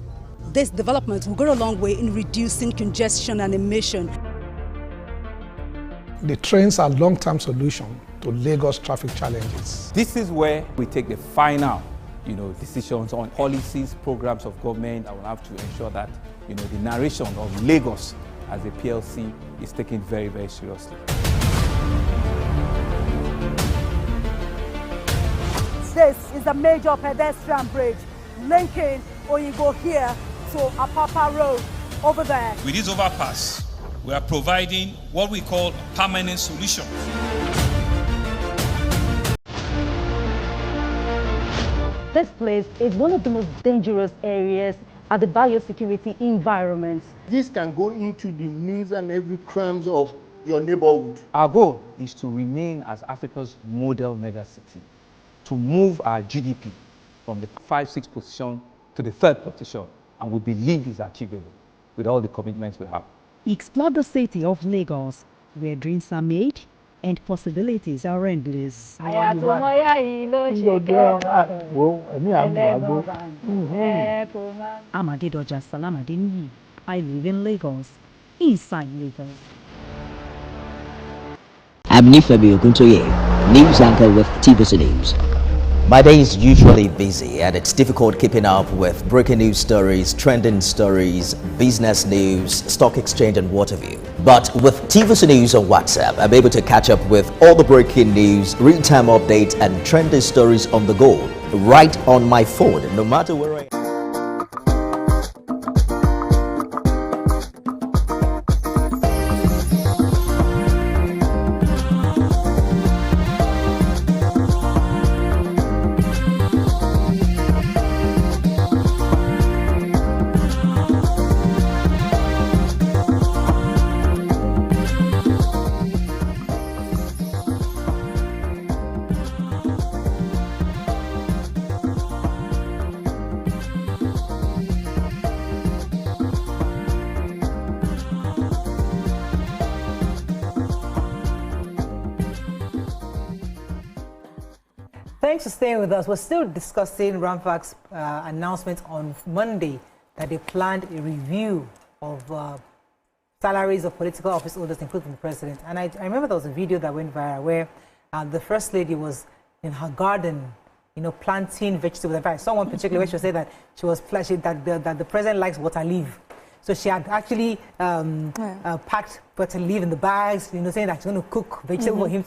This development will go a long way in reducing congestion and emission. The trains are a long-term solution to Lagos traffic challenges. This is where we take the final, decisions on policies, programs of government. I will have to ensure that, the narration of Lagos as a PLC is taken very, very seriously. This is a major pedestrian bridge linking Oyinbo here to Apapa Road over there. With this overpass, we are providing what we call a permanent solution. This place is one of the most dangerous areas at the biosecurity environment. This can go into the news and every crimes of your neighborhood. Our goal is to remain as Africa's model megacity, to move our GDP from the 5-6 position to the 3rd position, and we believe it's achievable with all the commitments we have. Explore the city of Lagos, where dreams are made and possibilities are endless. Amadedoja Salamadini. I live in Lagos, inside Lagos. I'm Nifemi Oguntoye, news anchor with TVC News. My day is usually busy and it's difficult keeping up with breaking news stories, trending stories, business news, stock exchange and what have you. But with TVC News on WhatsApp, I'm able to catch up with all the breaking news, real-time updates and trending stories on the go right on my phone, no matter where I am. Thanks for staying with us. We're still discussing Ramfak's announcement on Monday that they planned a review of salaries of political office holders, including the president. And I remember there was a video that went viral where the First Lady was in her garden, planting vegetables. In fact, someone particularly where she said that she was flashing that the president likes water leaf. So she had actually packed water leaf in the bags, saying that she's going to cook vegetables for him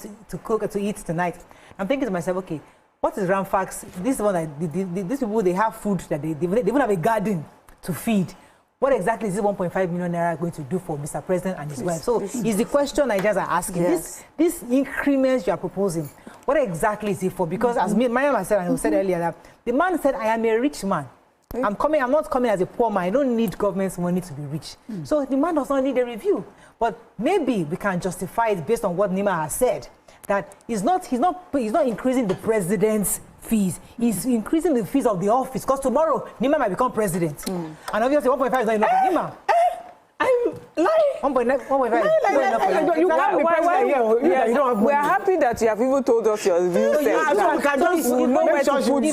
to eat tonight. I'm thinking to myself, okay, what is Ramfak's? This is one that these people, they have food that they even have a garden to feed. What exactly is this 1.5 million naira going to do for Mr. President and his wife? So is the question Nigerians are asking. Yes. This increments you are proposing, what exactly is it for? Because as Mariam said, and I said earlier, that the man said, I am a rich man. I'm not coming as a poor man. I don't need government's money to be rich. So the man does not need a review. But maybe we can justify it based on what Nima has said, that he's not increasing the president's fees. He's increasing the fees of the office, because tomorrow Nima might become president. And obviously 1.5 is not enough for Nima. I'm lying. 1.5. You can't be president here. You don't have money. We are happy that you have even told us your views. So we can just know where to put you.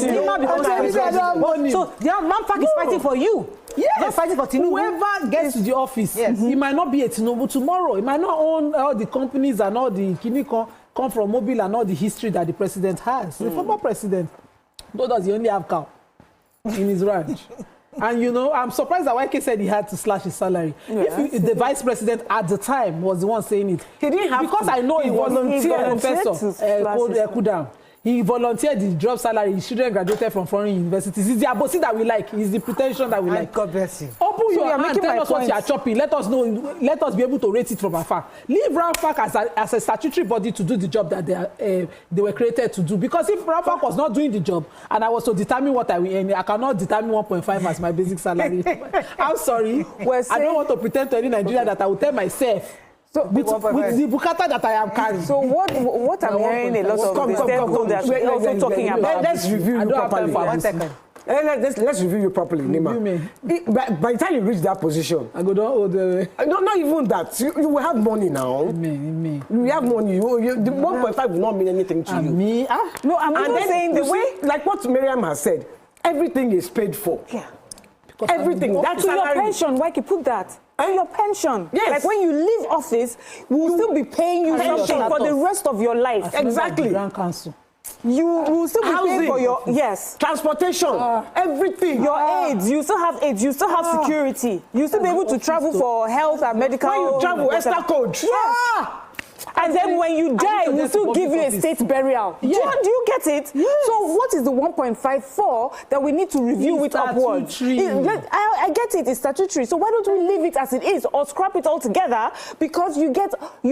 So the Ramfak is fighting for you. Yes. Not fighting for Tinubu. Whoever gets to the office, he might not be a Tinubu tomorrow. He might not own all the companies and all the come from Mobile and all the history that the president has. The former president, though, does he only have cow in his ranch? And I'm surprised that YK said he had to slash his salary. Yes. If the vice president at the time was the one saying it, he didn't have because to. I know he volunteered, Professor Cool down. He volunteered to drop salary. His children graduated from foreign universities. It's the abosi that we like. It's the pretension that we like. God bless you. Open your hand, tell us what you are chopping. Let us know. Let us be able to rate it from afar. Leave Ramfak as a statutory body to do the job that they were created to do. Because if Ramfak was not doing the job, and I was to determine what I will earn, I cannot determine 1.5 as my basic salary. I'm sorry. I don't want to pretend to any Nigerian that I will tell myself. So with the bukata that I am carrying. So what I'm hearing a lot of the stakeholders we're also talking about. Let's review you properly. 1 second. Let's review you properly, Nima. By the time you reach that position, I go down all the way. Not even that. You will have money now. You have money. The 1.5 will not mean anything to you. No, I'm not saying the way. Like what Miriam has said, everything is paid for. Yeah. Everything. That's your pension. Why can you put that? Your pension. Yes. Like when you leave office, we'll still be paying you something for the rest of your life. Exactly. Grand Council. You will still be paying for your transportation, everything. Your aids. You still have aids. You still have security. You still be able to travel for health and medical. When you travel, extra code. Yes. And then when you die, we still give you a state burial. Yeah. Do you get it? Yes. So what is the 1.5 for that we need to review it upwards? I get it, it's statutory. So why don't we leave it as it is or scrap it all together, because you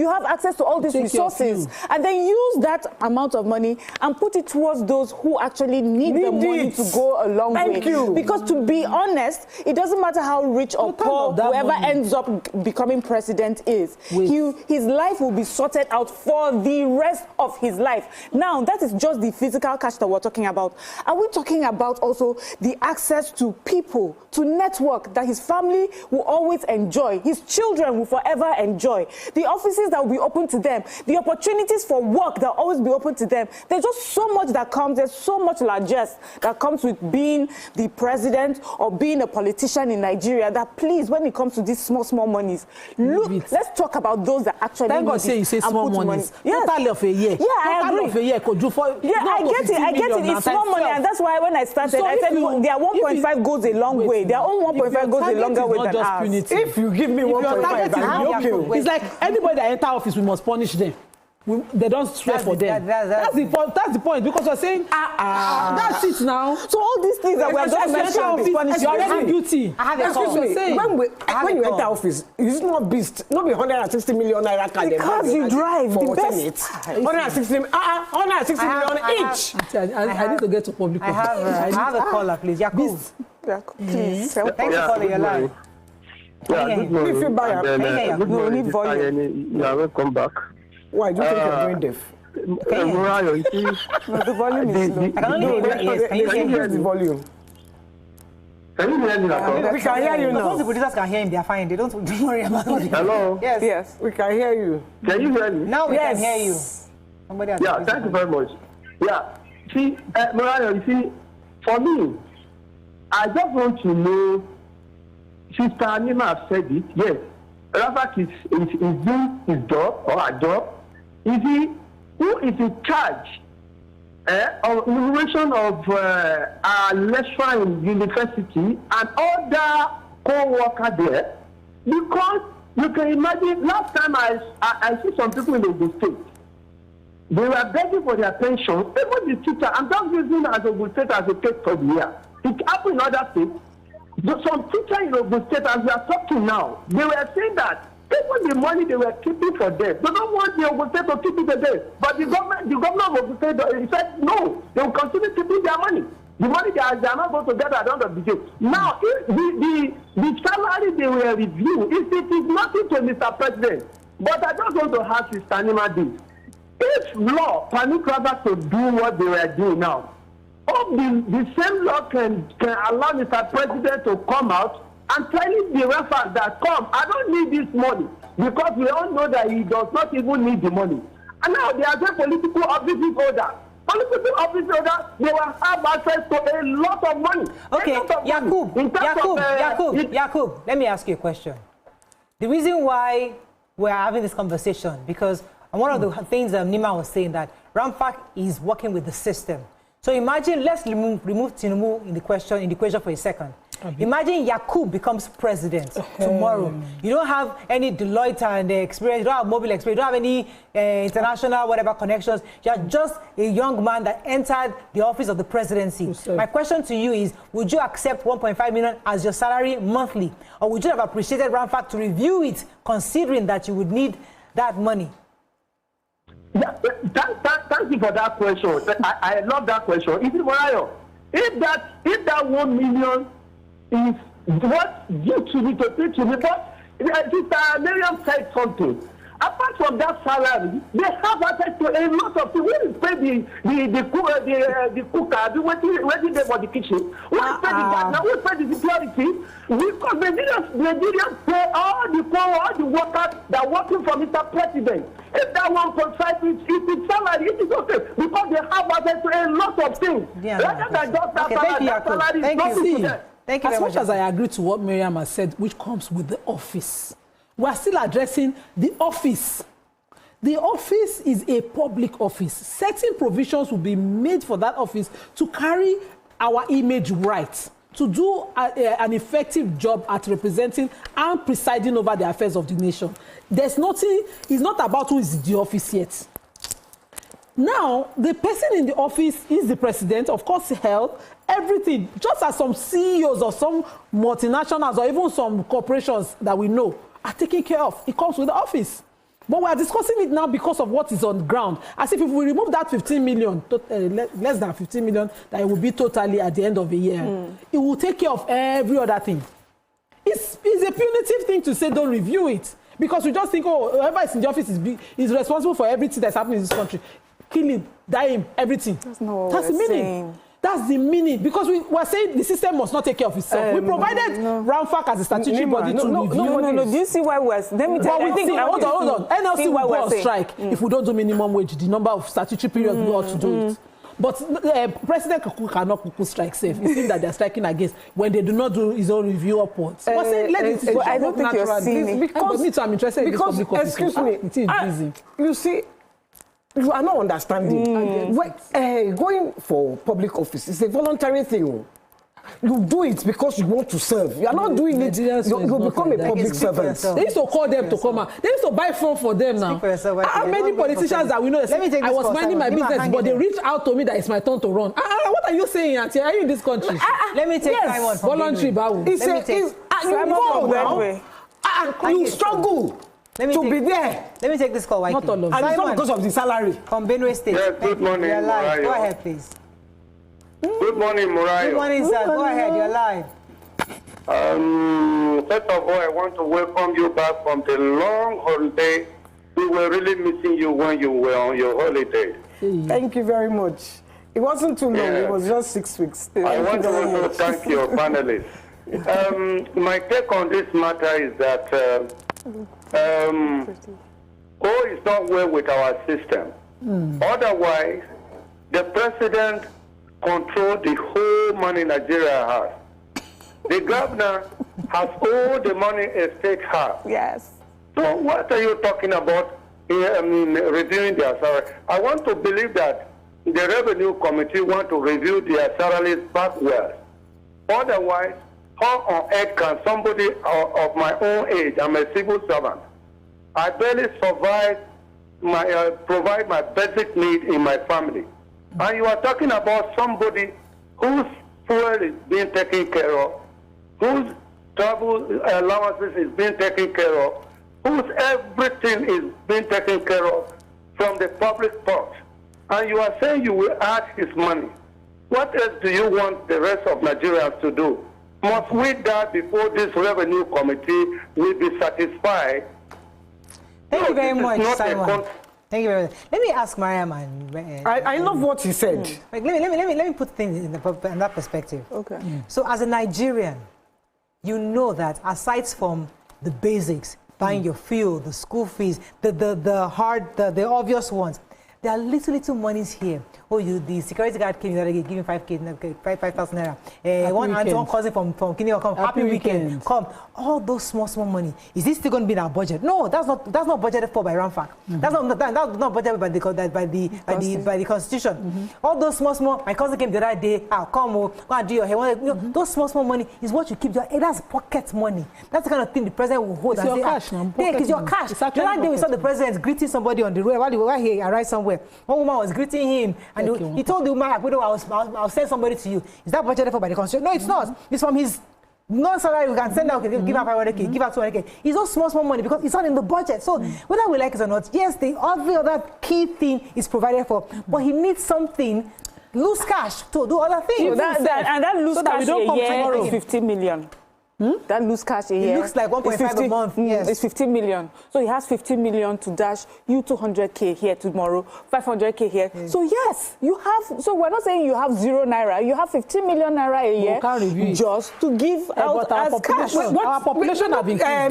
have access to all these resources, and then use that amount of money and put it towards those who actually need the money to go a long way. Thank you. Because to be honest, it doesn't matter how rich or poor whoever ends up becoming president is. His life will be sorted out for the rest of his life. Now, that is just the physical cash that we're talking about. Are we talking about also the access to people, to network that his family will always enjoy, his children will forever enjoy, the offices that will be open to them, the opportunities for work that will always be open to them? There's just so much that comes, there's so much largesse that comes with being the president or being a politician in Nigeria, that please, when it comes to these small monies, look, let's talk about those that actually Thank God say you say small monies. Yes. Total of a year. Yeah, I agree. Of a year could do for. Yeah, I get it. It's small money, and that's why when I started, I said their 1.5 goes a long way. Their own 1.5 goes a longer way than ours. If you give me 1.5, I'm okay. It's like anybody that enter office, we must punish them. They don't swear for them. That's the point. Because you're saying, that's it now. So all these things that we are going to mention, you're already guilty. When you enter office, it's not beast. Not be 160 million naira card. Because you drive for the best. 160 million each. I need to get to public. I have a caller, please. Yakub. Please. Thanks for calling your line. Yeah, good morning. If you buy good morning, you are welcome back. Why do you think you're going deaf? The volume is low. I can only hear the volume. Can you hear me now? We can hear you now. Most the producers can hear him, they are fine. Don't worry about it. Hello? Yes. We can hear you. Can you hear me? Now we can hear you. Yeah, thank you very much. Yeah, See, Mariah, you see, for me, I just want to know, Sister Anima has said it, yes, Rafak is doing his job or her job. Is he, who is in charge of innovation of our lecturer in university and other co-workers there? Because you can imagine, last time I see some people in the state, they were begging for their pension. Even the teacher, I'm just using as Ogun State as a case study here. It happened in other states. Some teachers in Ogun State, as we are talking now, they were saying that even the money they were keeping for them, they don't want the Ogun State to keep it again. But the governor of Ogun State, he said no, they will continue keeping their money. The money they are not going to get at the end of the day. Now, if the salary they were reviewing, if it is nothing to Mr. President, but I just want to ask Mr. Anima this. If law permits rather to do what they were doing now, hope the same law can allow Mr. President to come out and telling the reference that, come, I don't need this money, because we all know that he does not even need the money. And now they are the political office holder. Political office holder, they will have access to a lot of money. Okay, Yakub, let me ask you a question. The reason why we're having this conversation, because one of the things that Nima was saying, that Ramfak is working with the system. So imagine, let's remove Tinubu in the equation for a second. Imagine Yakub becomes president tomorrow. You don't have any Deloitte and experience, you don't have mobile experience, you don't have any international whatever connections. You're just a young man that entered the office of the presidency. My question to you is, would you accept 1.5 million as your salary monthly? Or would you have appreciated Ramfak to review it, considering that you would need that money? Yeah, thank you for that question. I love that question. If that 1 million is what due to me to pay to me, but Sister Miriam said something. Apart from that salary, they have access to a lot of things. Who is pay the cooker, waiting there for the kitchen? Who is pay the gardener? Who is pay the security? Because Nigerians pay all the workers that are working for Mr. President. If that 1.5 is salary, it is okay, because they have access to a lot of things. Yeah, rather than just that salary, that salary is nothing to them. Thank you. As much as I agree to what Miriam has said, which comes with the office, we are still addressing the office. The office is a public office. Certain provisions will be made for that office to carry our image right, to do an effective job at representing and presiding over the affairs of the nation. There's nothing, it's not about who is in the office yet. Now, the person in the office is the president, of course, health, everything. Just as some CEOs or some multinationals or even some corporations that we know are taken care of. It comes with the office. But we are discussing it now because of what is on the ground. As if we remove that 15 million, less than 15 million, that it will be totally at the end of the year, it will take care of every other thing. It's a punitive thing to say don't review it. Because we just think, oh, whoever is in the office is responsible for everything that's happening in this country. Kill him, die him, everything. That's the meaning. Saying. That's the meaning. Because we were saying the system must not take care of itself. We provided Ramfak as a statutory body to review. No. Do you see why we're... Let me tell you. Hold on. NLC will go on strike if we don't do minimum wage, the number of statutory periods we ought to do it. But President Kaku cannot strike safe. It seems that they're striking against when they do not do his own review upwards. I don't think you're seeing it. Because me too, I'm interested in this public office. Excuse me. It is busy. You see, you are not understanding. Going for public office is a voluntary thing. You do it because you want to serve. You are not doing it. You become a public servant. They used to call them to come out. They used to buy phone for them now. How many politicians that we know? I was minding my business, but they reached out to me that it's my turn to run. What are you saying, Auntie? Are you in this country? Let me take time on voluntary. You struggle. To be there. Let me take this call, White. And it's not because of the salary. From Benue State. Yes, good morning, Murayo. Go ahead, please. Good morning, Murayo. Good morning, sir. Go ahead, you're live. First of all, I want to welcome you back from the long holiday. We were really missing you when you were on your holiday. Thank you very much. It wasn't too long. It was just 6 weeks. I want to also thank your panelists. My take on this matter is that all is not well with our system. Otherwise, the president controls the whole money Nigeria has. The governor has all the money a state has. Yes. So what are you talking about reviewing their salary? I want to believe that the Revenue Committee want to review their salaries backwards. Otherwise, how on earth can somebody of my own age, I'm a civil servant, I barely survive, provide my basic need in my family. And you are talking about somebody whose fuel is being taken care of, whose travel allowances is being taken care of, whose everything is being taken care of from the public purse. And you are saying you will add his money. What else do you want the rest of Nigerians to do? Must we die before this Revenue Committee will be satisfied? Thank you very much, Simon. Thank you very much. Let me ask Mariam. I love what he said. Let me put things in that perspective. Okay. So as a Nigerian, you know that aside from the basics, buying your fuel, the school fees, the obvious ones, there are little monies here. Oh, the security guard came the other day, giving 5,000 naira. One aunt, one cousin from Kenya come, happy weekend, come. All those small money. Is this still going to be in our budget? No, that's not budgeted for by RAMFAC. That's not budgeted by the Constitution. All those small. My cousin came the other day. Come, go and do your hair. Those small money is what you keep. That's pocket money. That's the kind of thing the president will hold. It's your cash. It's your cash. The other day we saw the president greeting somebody on the road while he arrived somewhere. One woman was greeting him, and he told the woman, I'll send somebody to you. Is that budgeted for by the Constitution? No, it's not. It's from his non-salary. You can send out, give her 500K, give her 200K. It's not small money because it's not in the budget. So whether we like it or not, yes, the other key thing is provided for, but he needs something, loose cash, to do other things. So that loose cash a year is 50 million. That loose cash a year. It looks like 1.5 a month. Yes. It's 15 million. So he has 15 million to dash you 200K here tomorrow, 500K here. Yes. So yes, you have. So we're not saying you have 0 naira. You have 15 million naira a year just to give out as cash. Our population have increased.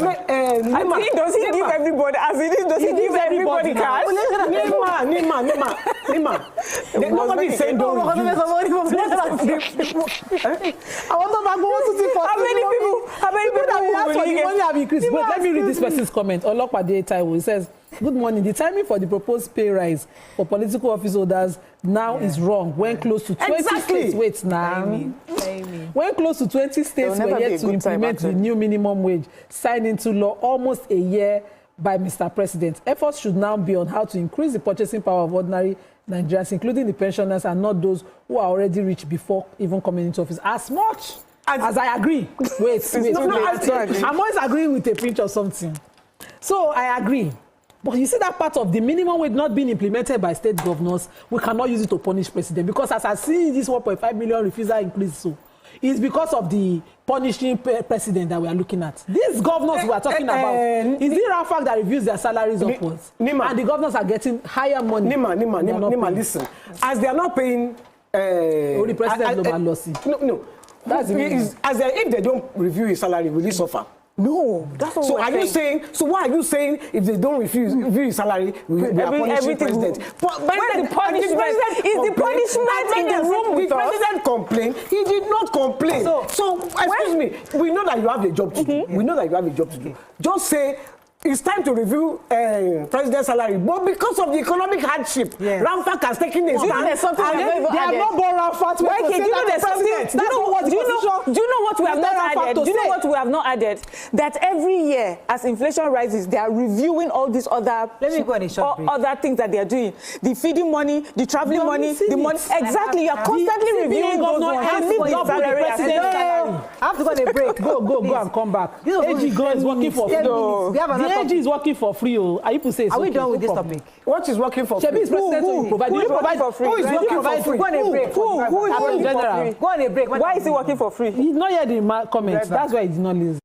Does he give everybody? As it is, does he give everybody cash? Nima. Nobody is saying don't. How many people have increased? But let me read this person's comment. Olopade Taiwo, he says, good morning. The timing for the proposed pay rise for political office holders now is wrong. When close to 20 states, wait now. When close to 20 states were yet to implement the new minimum wage signed into law almost a year by Mr. President, efforts should now be on how to increase the purchasing power of ordinary Nigerians, including the pensioners and not those who are already rich before even coming into office. As much as I agree. Wait. I'm always agreeing with a pinch of something. So I agree. But you see that part of the minimum wage not being implemented by state governors, we cannot use it to punish president. Because as I see this 1.5 million refusal increase, so it's because of the punishing president that we are looking at. These governors we are talking about, is it a fact that reviews their salaries upwards? And the governors are getting higher money. Nima, listen. As they are not paying... only president no. That's if they don't review his salary, will he suffer? No, that's what are you saying? So why are you saying if they don't review his salary, we are punishing president? But the punishment is the punishment in the room with us. The president complained. He did not complain. So excuse me. We know that you have a job to do. We know that you have a job to do. Just say. It's time to review president's salary, but because of the economic hardship, RAMFAC has taken a stand. They have not born RAMFAC. Do you know what we have not added? Do you know what we have not added? That every year, as inflation rises, they are reviewing all these other other things that they are doing. The feeding money, the traveling money, the money. Exactly, you are constantly reviewing those ones. I have to go on a break. Go and come back. AG is working for free. AG is working for free. Are we done with this topic? What is working for free? Chebi is president, so who is working for free? Who is working for free? Go on a break. Who is working for free? Go on a break. Why is he working for free? He's not heard the comments. That's why he did not listen.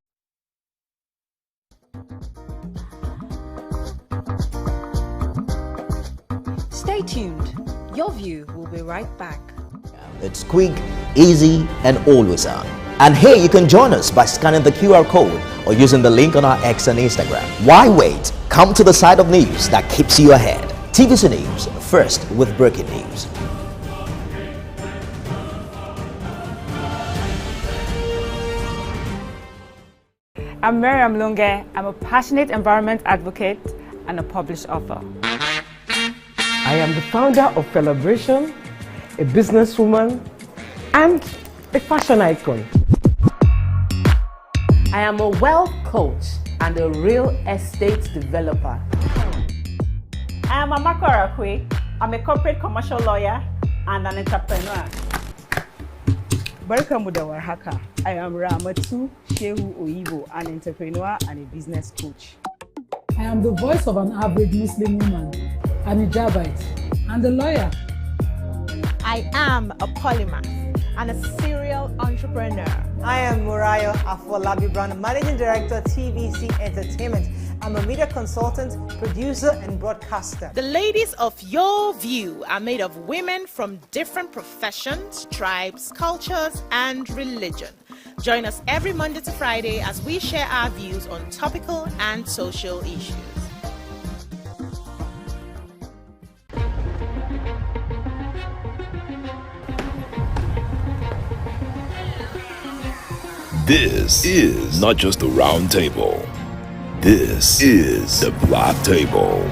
Stay tuned. Your View will be right back. It's quick, easy, and always on. And here you can join us by scanning the QR code or using the link on our X and Instagram. Why wait? Come to the side of news that keeps you ahead. TVC News, first with breaking news. I'm Miriam Lunge. I'm a passionate environment advocate and a published author. I am the founder of Celebration, a businesswoman, and a fashion icon. I am a wealth coach and a real estate developer. I am Amako Arakwe. I'm a corporate commercial lawyer and an entrepreneur. Barka mu da warhaka. I am Ramatu Shehu Oyibo, an entrepreneur and a business coach. I am the voice of an average Muslim woman, an hijabite, and a lawyer. I am a polymath and a serial entrepreneur. I am Murayo Afolabi Brown, Managing Director, TVC Entertainment. I'm a media consultant, producer, and broadcaster. The ladies of Your View are made of women from different professions, tribes, cultures, and religion. Join us every Monday to Friday as we share our views on topical and social issues. This is not just a round table. This is the Black Table.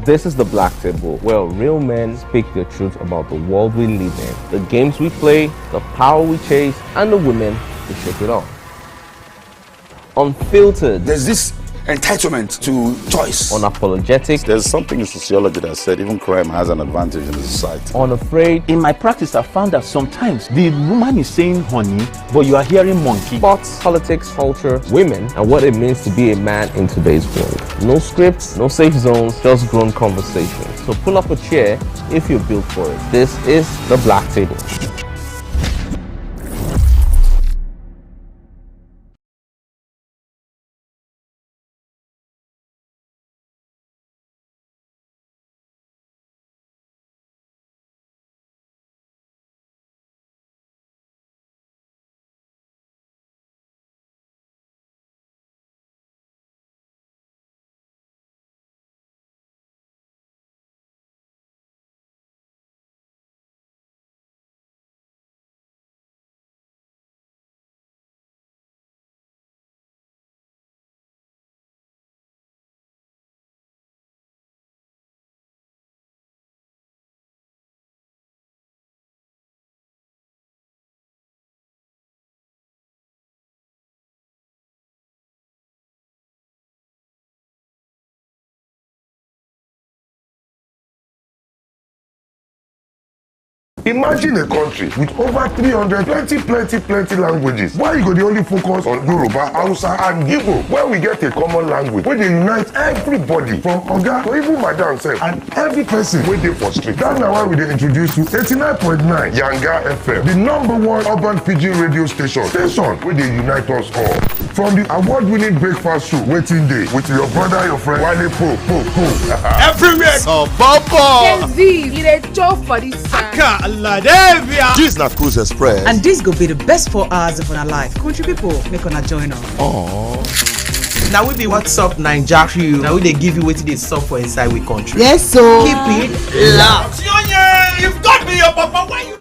This is the Black Table, where real men speak the truth about the world we live in, the games we play, the power we chase, and the women who shake it off. Unfiltered. There's this entitlement to choice. Unapologetic. There's something in sociology that said even crime has an advantage in the society. Unafraid. In my practice, I found that sometimes the woman is saying honey, but you are hearing monkey. Sports, politics, culture, women, and what it means to be a man in today's world. No scripts, no safe zones, just grown conversations. So pull up a chair if you're built for it. This is the Black Table. Imagine a country with over 300 plenty languages. Why you go the only focus on Yoruba, Hausa, and Igbo? Where we get a common language, where they unite everybody from Oga to even Madam self, and every person where they for street. That's now why we dey introduce you 89.9 Yanga FM, the #1 urban pidgin radio station where they unite us all. From the award-winning breakfast show, Waiting Day, with your brother, your friend, Wale Po. Everywhere. So, Papa. Gen Z, it a joke for this time. This na Cruise Express. And this go be the best 4 hours of our life. Country people, make una join us. Aww. Now we be What's Up Naija crew. Now we they give you what they sup for inside we country. Yes, so keep it locked. You've got me, your papa. Why you?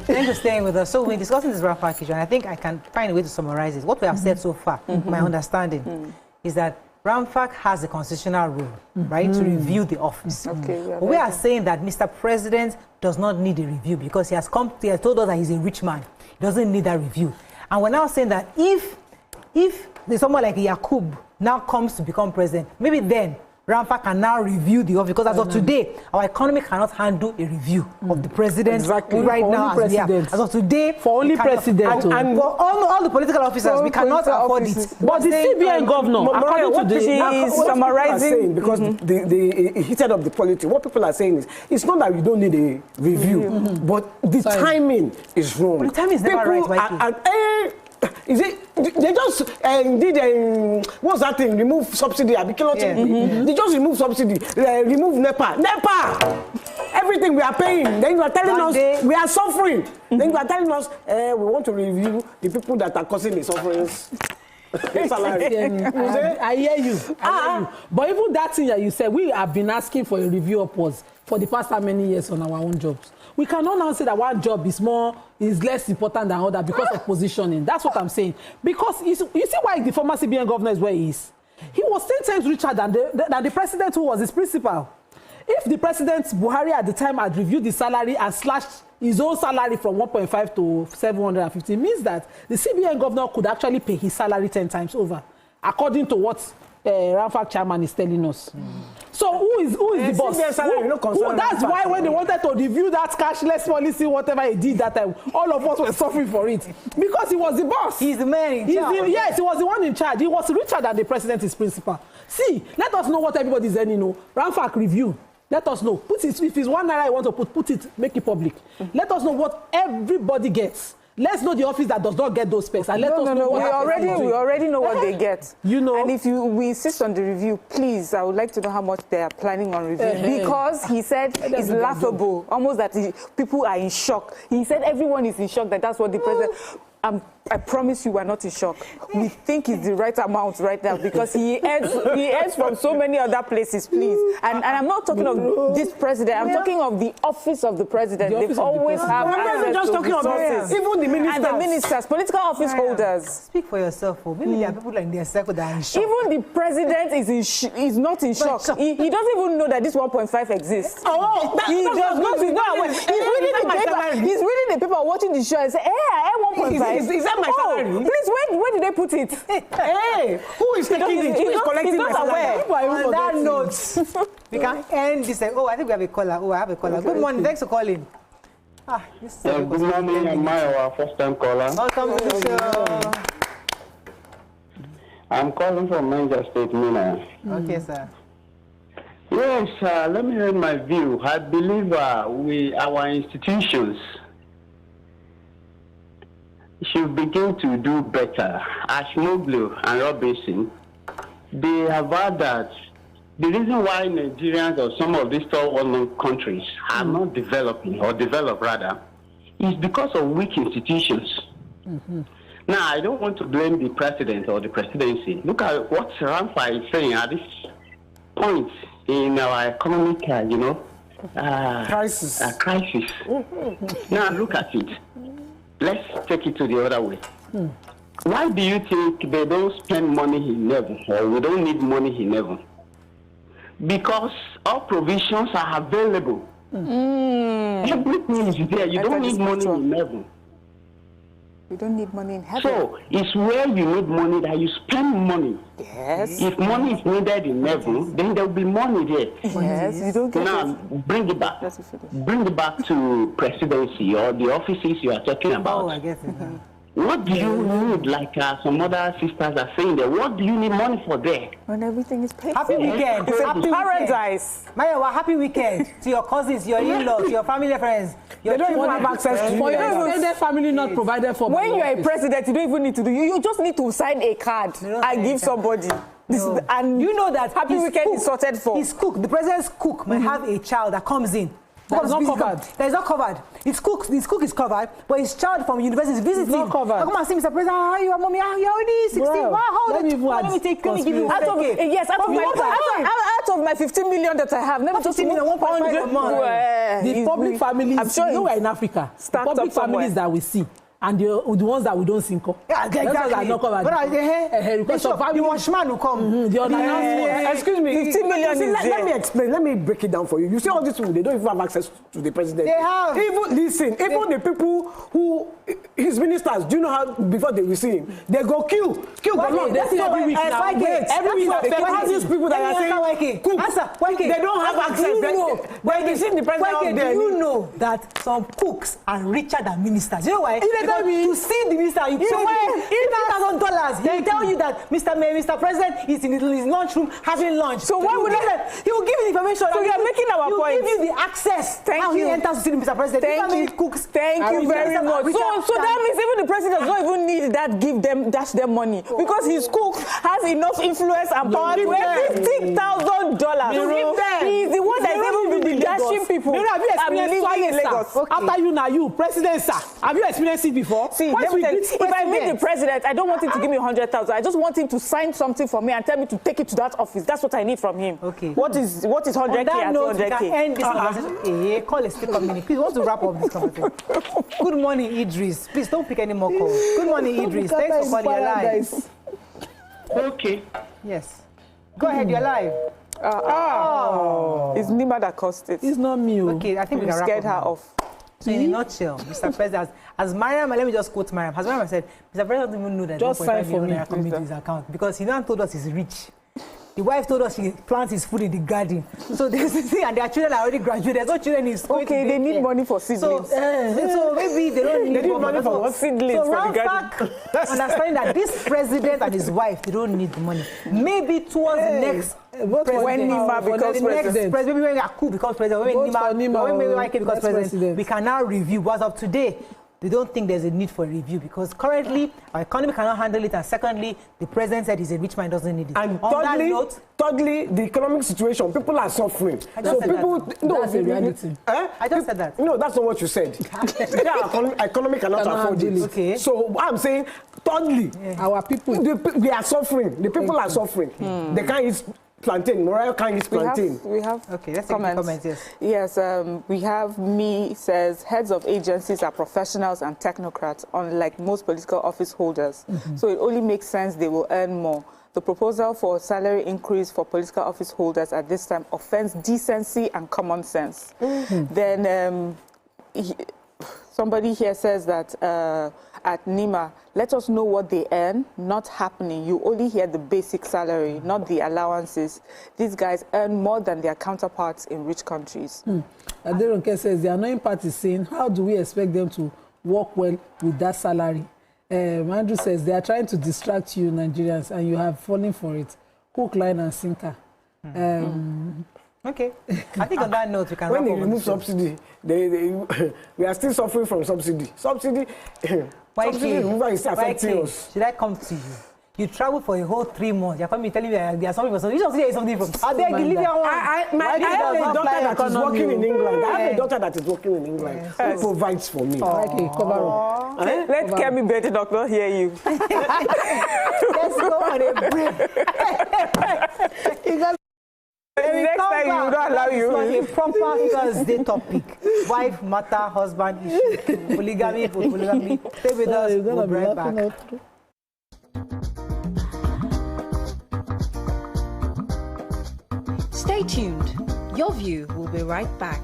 Thanks for staying with us. So we're discussing this RAP package, and I think I can find a way to summarize it. What we have said so far, my understanding, is that RAMFAC has a constitutional role, right, to review the office. Okay, but we are saying that Mr. President does not need a review because he has told us that he's a rich man. He doesn't need that review. And we're now saying that if there's someone like Yakub now comes to become president, maybe then Ramfa can now review the office, because as of today, our economy cannot handle a review of the president right now. As of today, for only president and for all the political officers, we cannot afford it. But the CBN governor, according to the summarizing, because the heated up the politics, what people are saying is, it's not that we don't need a review, but the timing is wrong. But the timing is never right. Is it? They just did what's that thing? Remove subsidy. They just remove subsidy. Remove NEPA. Everything we are paying. Then you are telling us we are suffering. Then you are telling us we want to review the people that are causing the sufferings. I hear you. But even that thing that you said, we have been asking for a review upwards for the past how many years on our own jobs. We cannot now say that one job is less important than other because of positioning. That's what I'm saying. Because you see why the former CBN governor is where he is. He was 10 times richer than the president who was his principal. If the president Buhari at the time had reviewed the salary and slashed his own salary from 1.5 to 750, it means that the CBN governor could actually pay his salary 10 times over, according to what Ramfa chairman is telling us. So who is the boss? That's why when they wanted to review that cashless policy, whatever he did that time, all of us were suffering for it. Because he was the boss. He's the man in charge. Yes, he was the one in charge. He was richer than the president, his principal. See, let us know what everybody is saying. Ramfa review. Let us know. Put it, if it's 1 naira you want to put it, make it public. Let us know what everybody gets. Let's know the office that does not get those specs. And let us know what we already know what they get. You know. And if we insist on the review, please, I would like to know how much they are planning on reviewing. Because he said it's laughable, almost that people are in shock. He said everyone is in shock that that's what the president... I promise you we're not in shock. We think it's the right amount right now because he earns from so many other places, please. And I'm not talking of this president. I'm talking of the office of the president. They always have access to resources. Even the ministers. And the ministers, political office holders. Speak for yourself. Maybe there are people in their circle that are in shock. Even the president is not in shock. He doesn't even know that this 1.5 exists. He does not. He's not aware. He's reading the paper, watching the show and say, hey, I earn 1.5. Is that my salary? Please, where did they put it? Hey, who is taking it? Who is collecting my salary? On that note, we can end this. I think we have a caller. I have a caller. Okay. Good morning. Thanks for calling. Good morning. I'm our first-time caller. Welcome to the show. I'm calling from Niger State, Mina. Okay, sir. Yes, let me read my view. I believe our institutions should begin to do better. Ashmoglu and Robinson, they have heard that the reason why Nigerians or some of these third-world countries are not developing, or develop rather, is because of weak institutions. Now, I don't want to blame the president or the presidency. Look at what Ramfa is saying at this point in our economic, crisis. Now, look at it. Let's take it to the other way. Why do you think they don't spend money in heaven, or we don't need money in heaven? Because all provisions are available. Everything is there. You don't need money in heaven. You don't need money in heaven. So it's where you need money that you spend money. Yes. If money is needed in heaven, then there will be money there. Yes, you don't get now, bring it back. Bring it back to presidency or the offices you are talking about. Oh, I guess it. What do you need, like some other sisters are saying there, what do you need money for there? When everything is paid Happy for. weekend. It's Happy paradise. Maya, happy weekend to your cousins, your in-laws, your family friends. They don't even have access to you. For your extended family not provided for. When you're a president, you don't even need to do. You just need to sign a card and give somebody. No. And you know that happy weekend is sorted for. His cook, the president's cook, might have a child that comes in. That's not covered. That is not covered. His cook is covered, but his child from university is visiting. Not covered. Come and see Mr. President. How are you, mommy? You're already 16. Bro, wow, let me give you out of my 15 million that I have. Never 15 million, 1.5 a month. The public families, I'm sure you know we're in Africa. The public families that we see. And the ones that we don't think of. Yeah, exactly. Those are not covered. Because the watchman will come. The other excuse me. 15 million is let me explain. Let me break it down for you. You see all these people, they don't even have access to the president. They have. Even the people who his ministers, do you know how before they will see him, they go kill along. That's every week now. Every week they have these people that are saying cook. They don't have access. They see the president out there. Do you know that some cooks are richer than ministers? You know why? To see the minister, you pay $50,000. He tell you that Mr. President is in his lunchroom having lunch. So why would he will give you the information? So we are making our point. He will give you the access. Thank you. He enters to see the Mr. President. Thank you. Cooks. Thank you very much. So that means even the president does not even need that dash them money because his cook has enough influence and power to get $50,000. He's the one that is able to be dashing people. Have you experienced Lagos? After you now, you president, sir. Have you experienced it before? See, if I meet the president, I don't want him to give me 100,000. I just want him to sign something for me and tell me to take it to that office. That's what I need from him. Okay. What is 100K and 200K? End this conversation. Call a stick community. Please, want to wrap up this conversation. Good morning, Idris. Please don't pick any more calls. Good morning, Idris. Thanks for calling. You're live. Okay. Yes. Go ahead. You're live. It's Nima that caused it. It's not me. Okay, I think we can wrap scared her up off. So in a nutshell, Mr. President, as Mariam, let me just quote Mariam. As Mariam said, Mr. President doesn't even know that just sign for me coming to his account because he now told us he's rich. The wife told us she plants his food in the garden. So there's this thing, and their children are already graduated. There's no children in school. Okay, they need money for seedlings. So maybe they don't need money for what seedlings so for the garden. Understanding that this president and his wife, they don't need the money. Maybe towards the next when Nima becomes president. Maybe when Yaku becomes president, when Nima becomes president, we can now review. But as of today, they don't think there's a need for a review because currently our economy cannot handle it, and secondly, the president said he's a rich man, doesn't need it. And thirdly, the economic situation, people are suffering. So people, that's a reality. I just said that. No, that's not what you said. Economy cannot afford it. Okay. So what I'm saying, thirdly, our people, they are suffering. The people are suffering. They can't eat plantain. Mariah can't eat plantain. We have okay, let's take the comments, yes. Yes, we have me says heads of agencies are professionals and technocrats, unlike most political office holders. So it only makes sense they will earn more. The proposal for a salary increase for political office holders at this time offends decency and common sense. Then somebody here says that at Nima, let us know what they earn, not happening. You only hear the basic salary, not the allowances. These guys earn more than their counterparts in rich countries. Aderonke says the annoying part is saying, how do we expect them to work well with that salary? Andrew says they are trying to distract you, Nigerians, and you have fallen for it. Hook, line, and sinker. Okay. I think on that note, we can when they remove subsidy, we are still suffering from subsidy. Subsidy removal is affecting us. Should I come to you? You travel for a whole 3 months. You're coming telling me there are something for something. You just say something from. I beg you, leave your one. I have a daughter that is working in England. I have a daughter that is working in England. Who provides for me? Okay, cover up. Let Kemi Betty doctor hear you. Let's go on a break. Next time we don't allow you. It's a proper Thursday topic. Wife, matter, husband issue. Polygamy. Stay with us. We'll be right back. Stay tuned. Your View will be right back.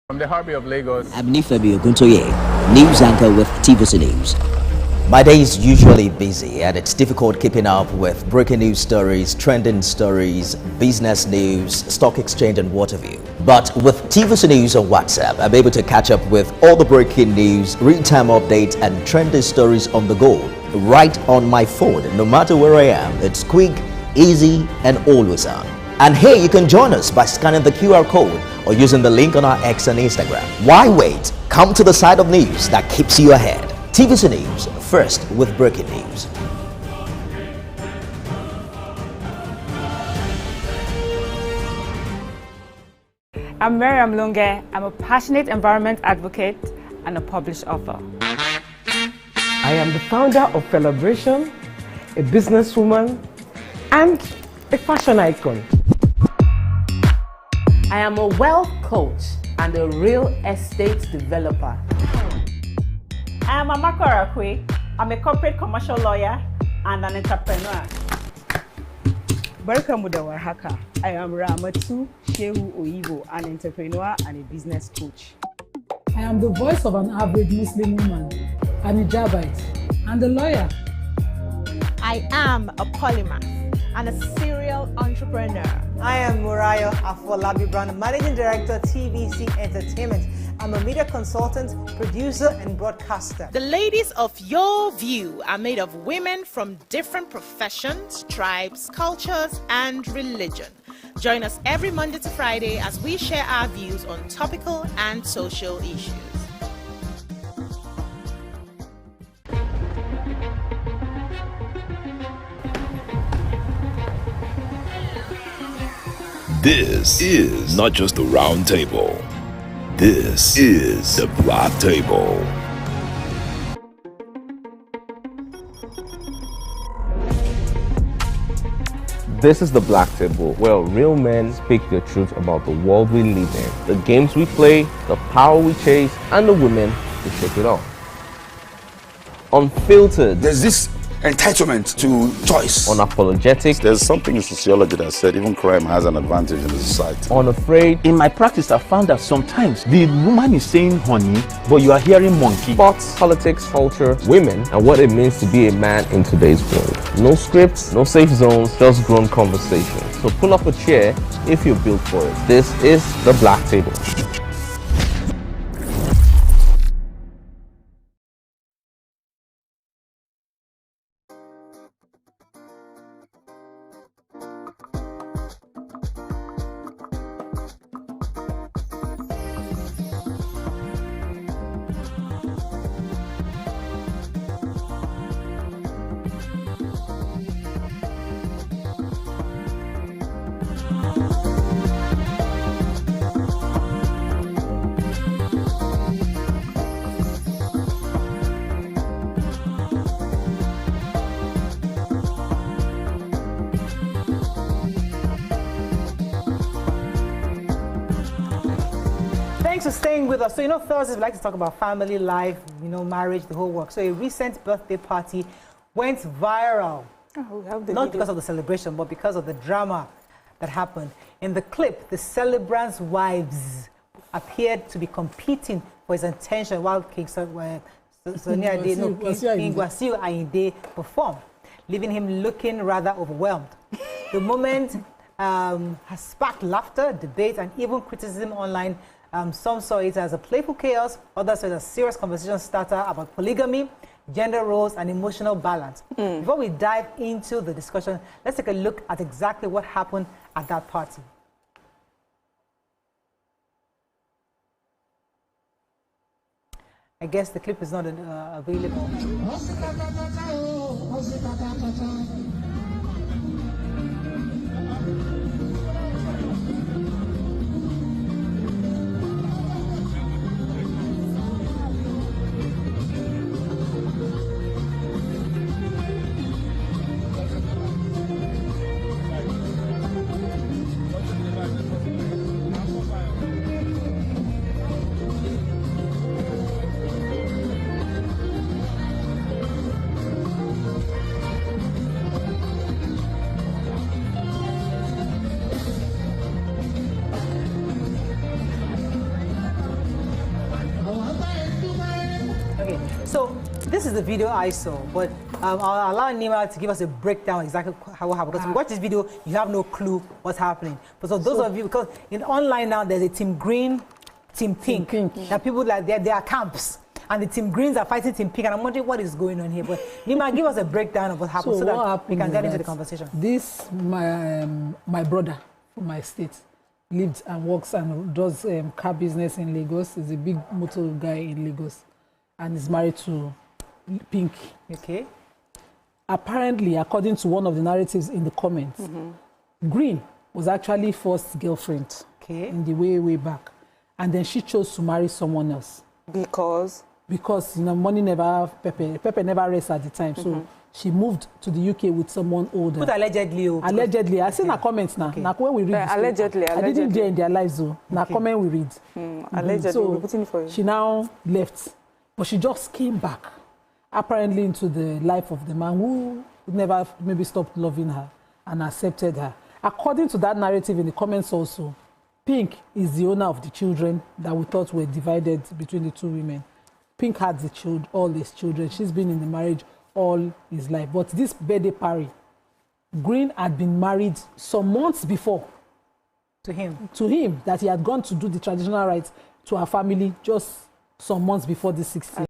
From the Harbour of Lagos, I'm Nifemi Oguntoye, news anchor with TVC News. My day is usually busy and it's difficult keeping up with breaking news stories, trending stories, business news, stock exchange and what have you. But with TVC News on WhatsApp, I'm able to catch up with all the breaking news, real-time updates and trending stories on the go, right on my phone, no matter where I am. It's quick, easy and always on. And here you can join us by scanning the QR code or using the link on our X and Instagram. Why wait? Come to the side of news that keeps you ahead. TVC News, first with breaking news. I'm Miriam Lunge. I'm a passionate environment advocate and a published author. I am the founder of Celebration, a businesswoman, and a fashion icon. I am a wealth coach and a real estate developer. I am Amako Arakwe. I'm a corporate commercial lawyer and an entrepreneur. Barka Mudawar Haka. I am Ramatu Shehu Oyibo, an entrepreneur and a business coach. I am the voice of an average Muslim woman, an hijabite, and a lawyer. I am a polymath and a serial entrepreneur. I am Murayo Afolabi Brown, Managing Director, TVC Entertainment. I'm a media consultant, producer, and broadcaster. The ladies of your view are made of women from different professions, tribes, cultures, and religion. Join us every Monday to Friday as we share our views on topical and social issues. This is not just a round table. This is the Black Table. This is the Black Table, where real men speak the truth about the world we live in, the games we play, the power we chase, and the women who shake it off. Unfiltered. There's this entitlement to choice. Unapologetic. There's something in sociology that said even crime has an advantage in the society. Unafraid. In my practice, I found that sometimes the woman is saying honey, but you are hearing monkey. Sports, politics, culture, women, and what it means to be a man in today's world. No scripts, no safe zones, just grown conversations. So pull up a chair if you're built for it. This is the Black Table. Thanks for staying with us. So, Thursdays we like to talk about family life, marriage, the whole work. So, a recent birthday party went viral. Not because of the celebration, but because of the drama that happened. In the clip, the celebrants' wives appeared to be competing for his attention while King Wasiu Ayinde performed, leaving him looking rather overwhelmed. The moment has sparked laughter, debate, and even criticism online. Some saw it as a playful chaos, others saw it as a serious conversation starter about polygamy, gender roles, and emotional balance. Before we dive into the discussion, let's take a look at exactly what happened at that party. I guess the clip is not available. So this is the video I saw, but I'll allow Nima to give us a breakdown exactly how it happened. Because if you watch this video, you have no clue what's happening. But so those of you, because in online now there's a team green, team pink. That people like there are camps, and the team greens are fighting team pink, and I'm wondering what is going on here. But Nima, give us a breakdown of what happened so that we can get into the conversation. This my brother from my state lived and works and does car business in Lagos. He's a big motor guy in Lagos. And is married to Pink. Okay. Apparently, according to one of the narratives in the comments, Green was actually first girlfriend. Okay. In the way back. And then she chose to marry someone else. Because? Because, money never, Pepe never rests at the time. So she moved to the UK with someone older. But allegedly. Allegedly. I seen her comments now. Okay. Now when we read allegedly. I didn't dare in their lives though. Now comment we read. Allegedly. So we're putting it for you. She now left. But she just came back, apparently into the life of the man who never maybe stopped loving her and accepted her. According to that narrative in the comments also, Pink is the owner of the children that we thought were divided between the two women. Pink had all his children. She's been in the marriage all his life. But this birthday party, Green had been married some months before. To him? To him, that he had gone to do the traditional rites to her family just some months before the 60th.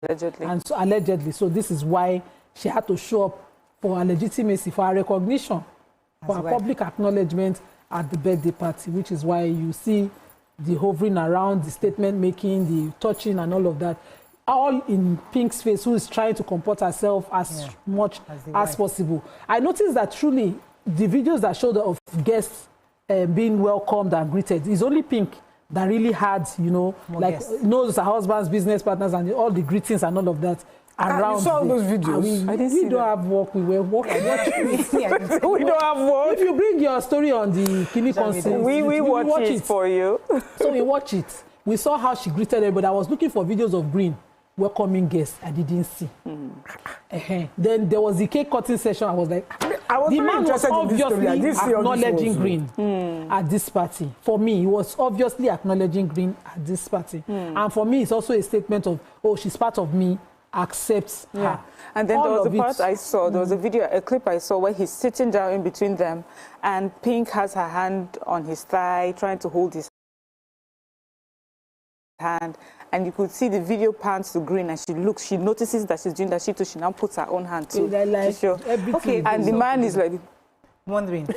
Allegedly. And so, allegedly. So this is why she had to show up for her legitimacy, for her recognition, for her public acknowledgement at the birthday party, which is why you see the hovering around, the statement making, the touching and all of that, all in Pink's face, who is trying to comport herself as much as possible. I noticed that truly the videos that showed of guests being welcomed and greeted is only Pink that really had, you know, knows her husband's business partners and all the greetings and all of that around. You saw those videos? We don't have work. We were working. We don't have work. If you bring your story on the Kini Concert, we watch it for you. So we watch it. We saw how she greeted everybody. I was looking for videos of Green welcoming guests. I didn't see. Then there was the cake cutting session. I was like, the man was obviously acknowledging Green at this party. For me, he was obviously acknowledging Green at this party. And for me, it's also a statement of, oh, she's part of me, accepts her. And then there was a part I saw, there was a video, a clip I saw where he's sitting down in between them and Pink has her hand on his thigh, trying to hold his hand. And you could see the video pans to Green and she notices that she's doing that shit, so she now puts her own hand to show. Okay, and the man is like wondering.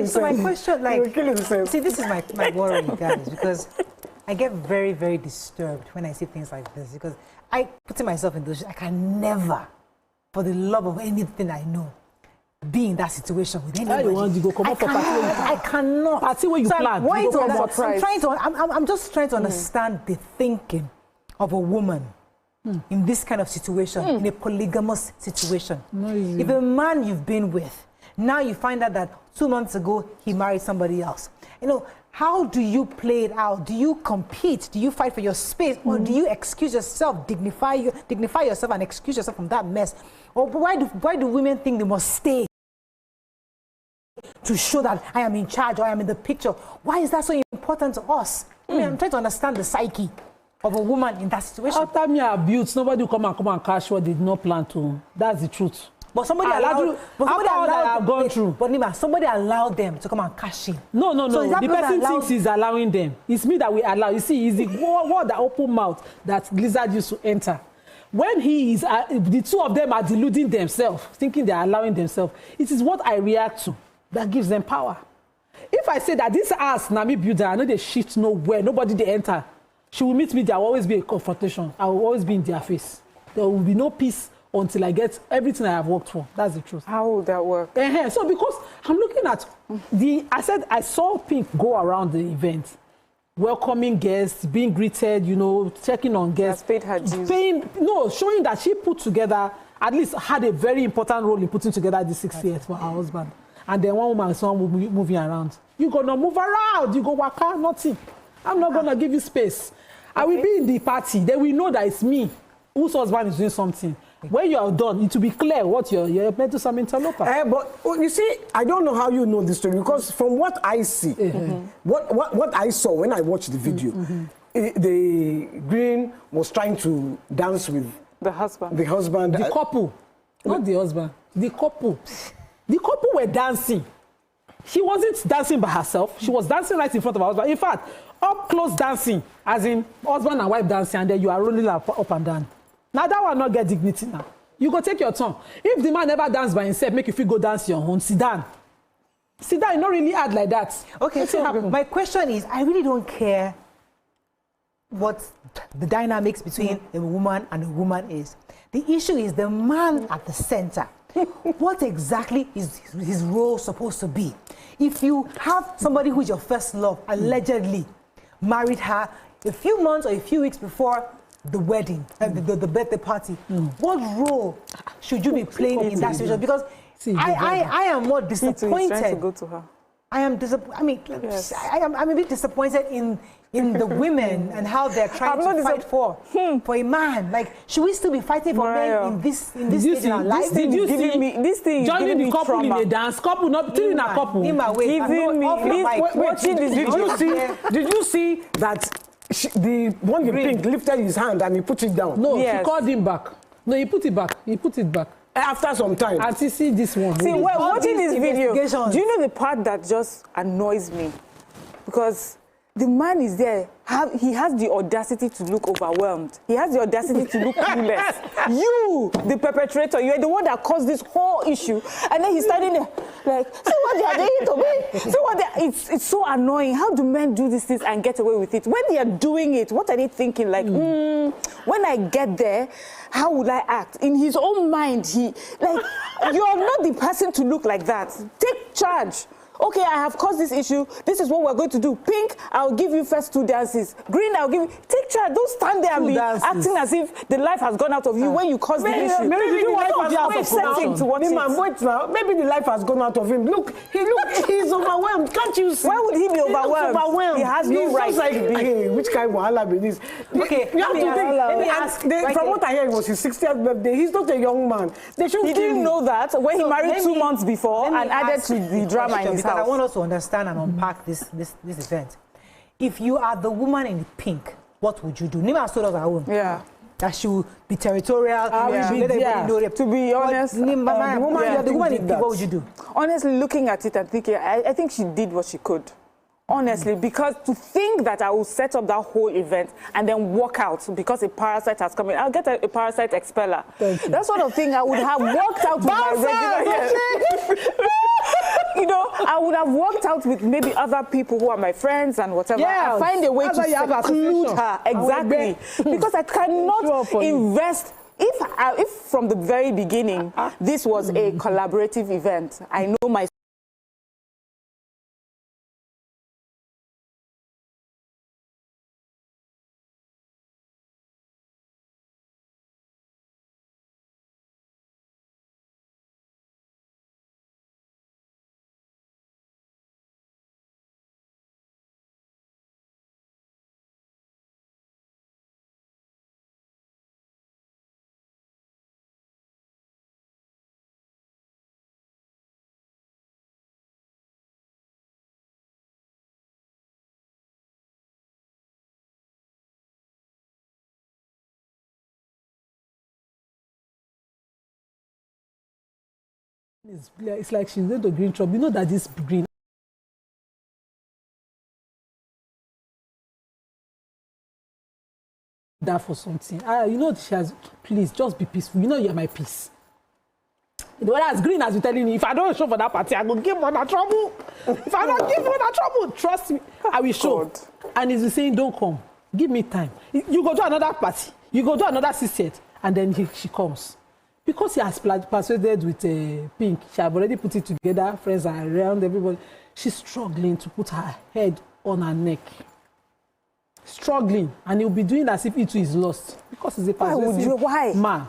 So my question, like, see, this is my worry, guys, because I get very, very disturbed when I see things like this, because I put myself in those. I can never, for the love of anything I know, be in that situation with anybody. I cannot. Party where you plan. I'm just trying to understand the thinking of a woman in this kind of situation, in a polygamous situation. If a man you've been with, now you find out that 2 months ago he married somebody else. You know, how do you play it out? Do you compete? Do you fight for your space? Or do you excuse yourself, dignify yourself and excuse yourself from that mess? Or why do women think they must stay to show that I am in charge or I am in the picture? Why is that so important to us? I mean, I'm trying to understand the psyche of a woman in that situation. After me abuse, nobody will come and cash what they did not plan to. That's the truth. But somebody allowed them to come and cash in. No. So the person thinks he's allowing them. It's me that we allow. You see, it's the word that open mouth that Lizard used to enter. When he is, the two of them are deluding themselves, thinking they're allowing themselves. It is what I react to that gives them power. If I say that this house, Nami builder, I know they shift nowhere, nobody they enter, she will meet me, there will always be a confrontation. I will always be in their face. There will be no peace until I get everything I have worked for. That's the truth. How will that work? So because I'm looking at I saw Pink go around the event, welcoming guests, being greeted, you know, checking on guests. Paid her dues. Showing that she put together, at least had a very important role in putting together the 60th for her husband. And then one woman saw moving around. You gonna move around, you go waka, nothing. I'm not gonna give you space. I will be in the party. Then we know that it's me whose husband is doing something. When you are done, it will be clear what you're meant to some interloper. But you see, I don't know how you know this story, because from what I see, what I saw when I watched the video, the Green was trying to dance with the husband. The couple, not the husband. The couple. The couple were dancing. She wasn't dancing by herself. She was dancing right in front of her husband. In fact, up close dancing, as in husband and wife dancing, and then you are rolling up and down. Now that will not get dignity now. You go take your turn. If the man never dance by himself, make you feel go dance your own, sit down. Sit down, not really hard like that. Okay, so my question is, I really don't care what the dynamics between a woman and a woman is. The issue is the man at the center. What exactly is his role supposed to be? If you have somebody who is your first love, allegedly married her a few months or a few weeks before the wedding, the birthday party, what role should you be playing in that situation? Because I am more disappointed. He's trying to go to her. I am disappointed. I mean, Yes. I'm a bit disappointed in the women and how they're trying to fight for a man. Like, should we still be fighting for men in this stage in our life? Did you see this thing is joining giving the me couple trauma. in a dance? Couple, not three in a couple. Giving me watching this. Did you see that the one in pink lifted his hand and he put it down? No, she called him back. No, he put it back. He put it back. After some time. And see this one. See, watching this video, do you know the part that just annoys me? Because the man is there. He has the audacity to look overwhelmed. He has the audacity to look clueless. You, the perpetrator, you are the one that caused this whole issue. And then he's standing there like, see what they are doing to me? See what they it's so annoying. How do men do these things and get away with it? When they are doing it, what are they thinking? Like, when I get there, how would I act? In his own mind, you're not the person to look like that. Take charge. Okay, I have caused this issue. This is what we're going to do. Pink, I'll give you first 2 dances. Green, I'll give you... Take charge. Don't stand there and be acting as if the life has gone out of you when you caused the issue. Maybe the life has gone out of him. Maybe the life has gone out of him. Look, he's overwhelmed. Can't you see? Why would he be overwhelmed? He has no right to be. Hey, which kind of wahala be this? Okay, you have to think. let me ask. From what I hear, it was his 60th birthday. He's not a young man. They should He didn't know that when he married 2 months before and added to the drama in his house. I want us to understand and unpack this event. If you are the woman in the pink, what would you do? Nima has told us our own. Yeah. That she will be territorial. Let everybody know that. To be honest, you're the woman in pink, what would you do? Honestly, looking at it and thinking, I think she did what she could. Honestly, because to think that I will set up that whole event and then walk out because a parasite has come in, I'll get a parasite expeller. That sort of thing I would have walked out with my regular. You know, I would have worked out with maybe other people who are my friends and whatever. Yes. I find a way to seclude her. Exactly. Because I cannot invest. If from the very beginning this was a collaborative event, I know my It's like she's going to green trouble. You know that this green. That for something. You know she has. Please just be peaceful. You know you're my peace. The one as green as you're telling me, if I don't show for that party, I will give Mother trouble. If I don't give Mother trouble, trust me, I will show. God. And he's saying, don't come. Give me time. You go to another party. You go to another 60th, and then she comes. Because he has persuaded with Pink, she has already put it together, friends are around, everybody. She's struggling to put her head on her neck. Struggling. And he'll be doing as if it too is lost. Because he's a persuasive man.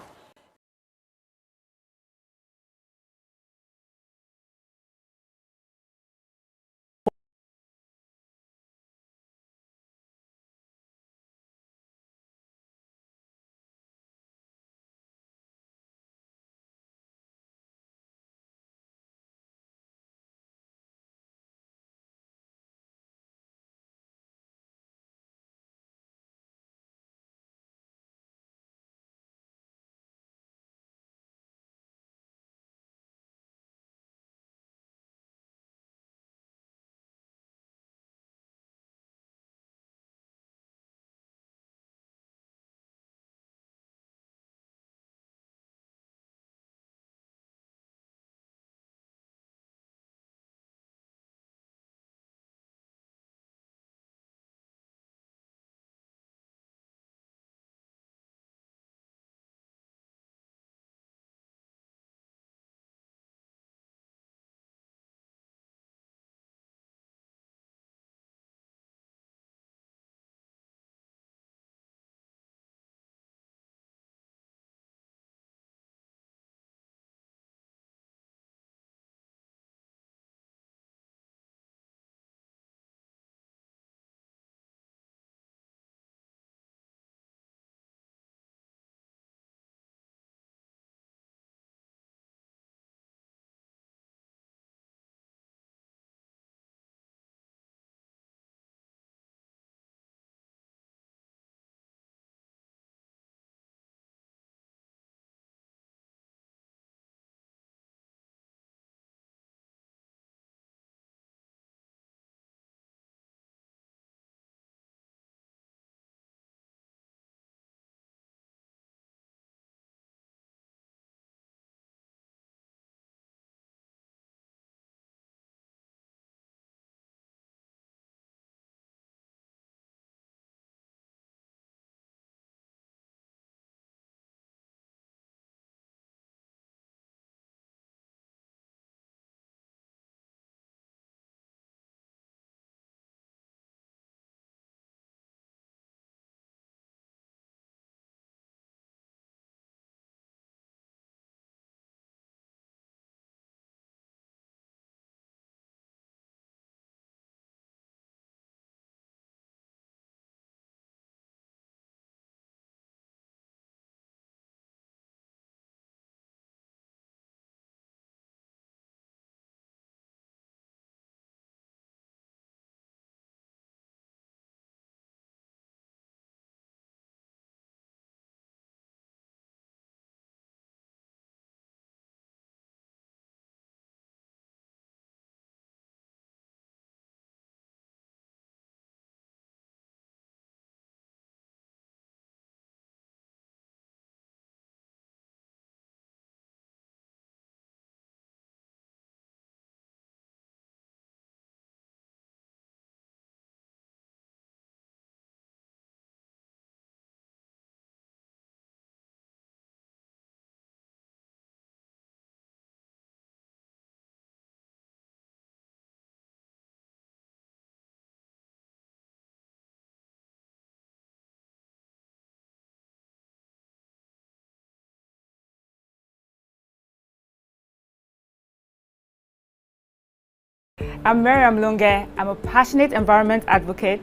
I'm Miriam Lunge. I'm a passionate environment advocate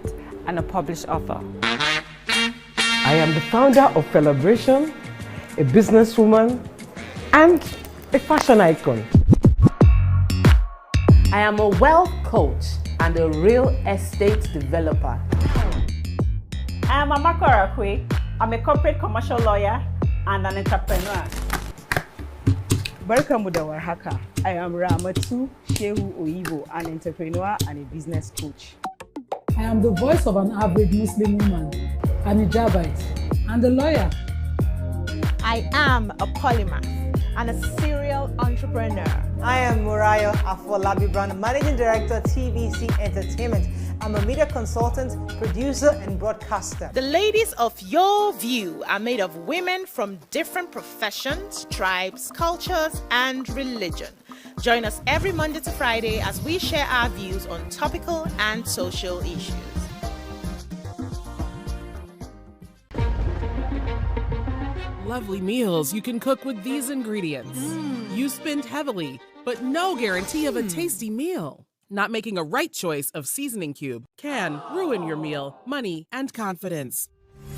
and a published author. I am the founder of Celebration, a businesswoman, and a fashion icon. I am a wealth coach and a real estate developer. I am Amako Arakwe. I'm a corporate commercial lawyer and an entrepreneur. Barkamu da warhaka. I am Ramatu Shehu Oyibo, an entrepreneur and a business coach. I am the voice of an average Muslim woman, an hijabite, and a lawyer. I am a polymath and a serial entrepreneur. I am Murayo Afolabi Brown, Managing Director, TVC Entertainment. I'm a media consultant, producer, and broadcaster. The ladies of your view are made of women from different professions, tribes, cultures, and religion. Join us every Monday to Friday as we share our views on topical and social issues. Lovely meals you can cook with these ingredients. You spend heavily, but no guarantee of a tasty meal. Not making a right choice of seasoning cube can ruin your meal, money, and confidence.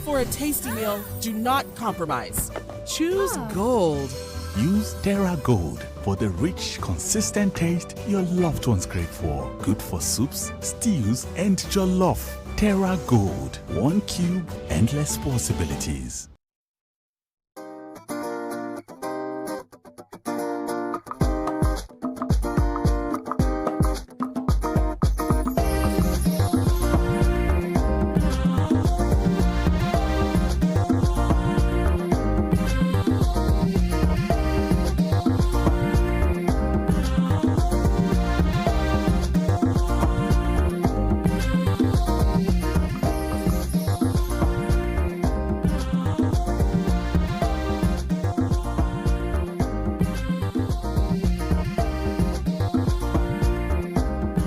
For a tasty meal, do not compromise. Choose Gold. Use Terra Gold for the rich, consistent taste your loved ones crave for. Good for soups, stews, and jollof. Terra Gold. 1 cube, endless possibilities.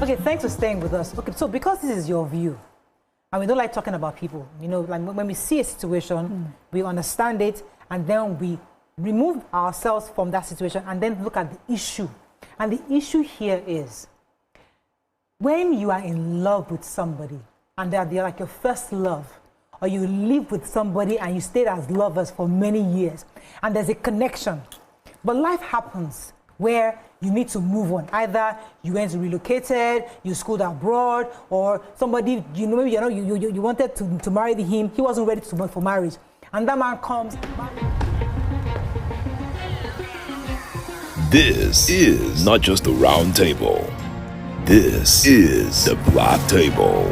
Okay, thanks for staying with us. Okay, so because this is your view, and we don't like talking about people, you know, like when we see a situation, we understand it, and then we remove ourselves from that situation and then look at the issue. And the issue here is when you are in love with somebody and they're like your first love, or you live with somebody and you stayed as lovers for many years, and there's a connection, but life happens where you need to move on. Either you went relocated, you schooled abroad, or somebody, you know, maybe you wanted to marry him, he wasn't ready for marriage, and that man comes. This is not just the round table. This is the black table.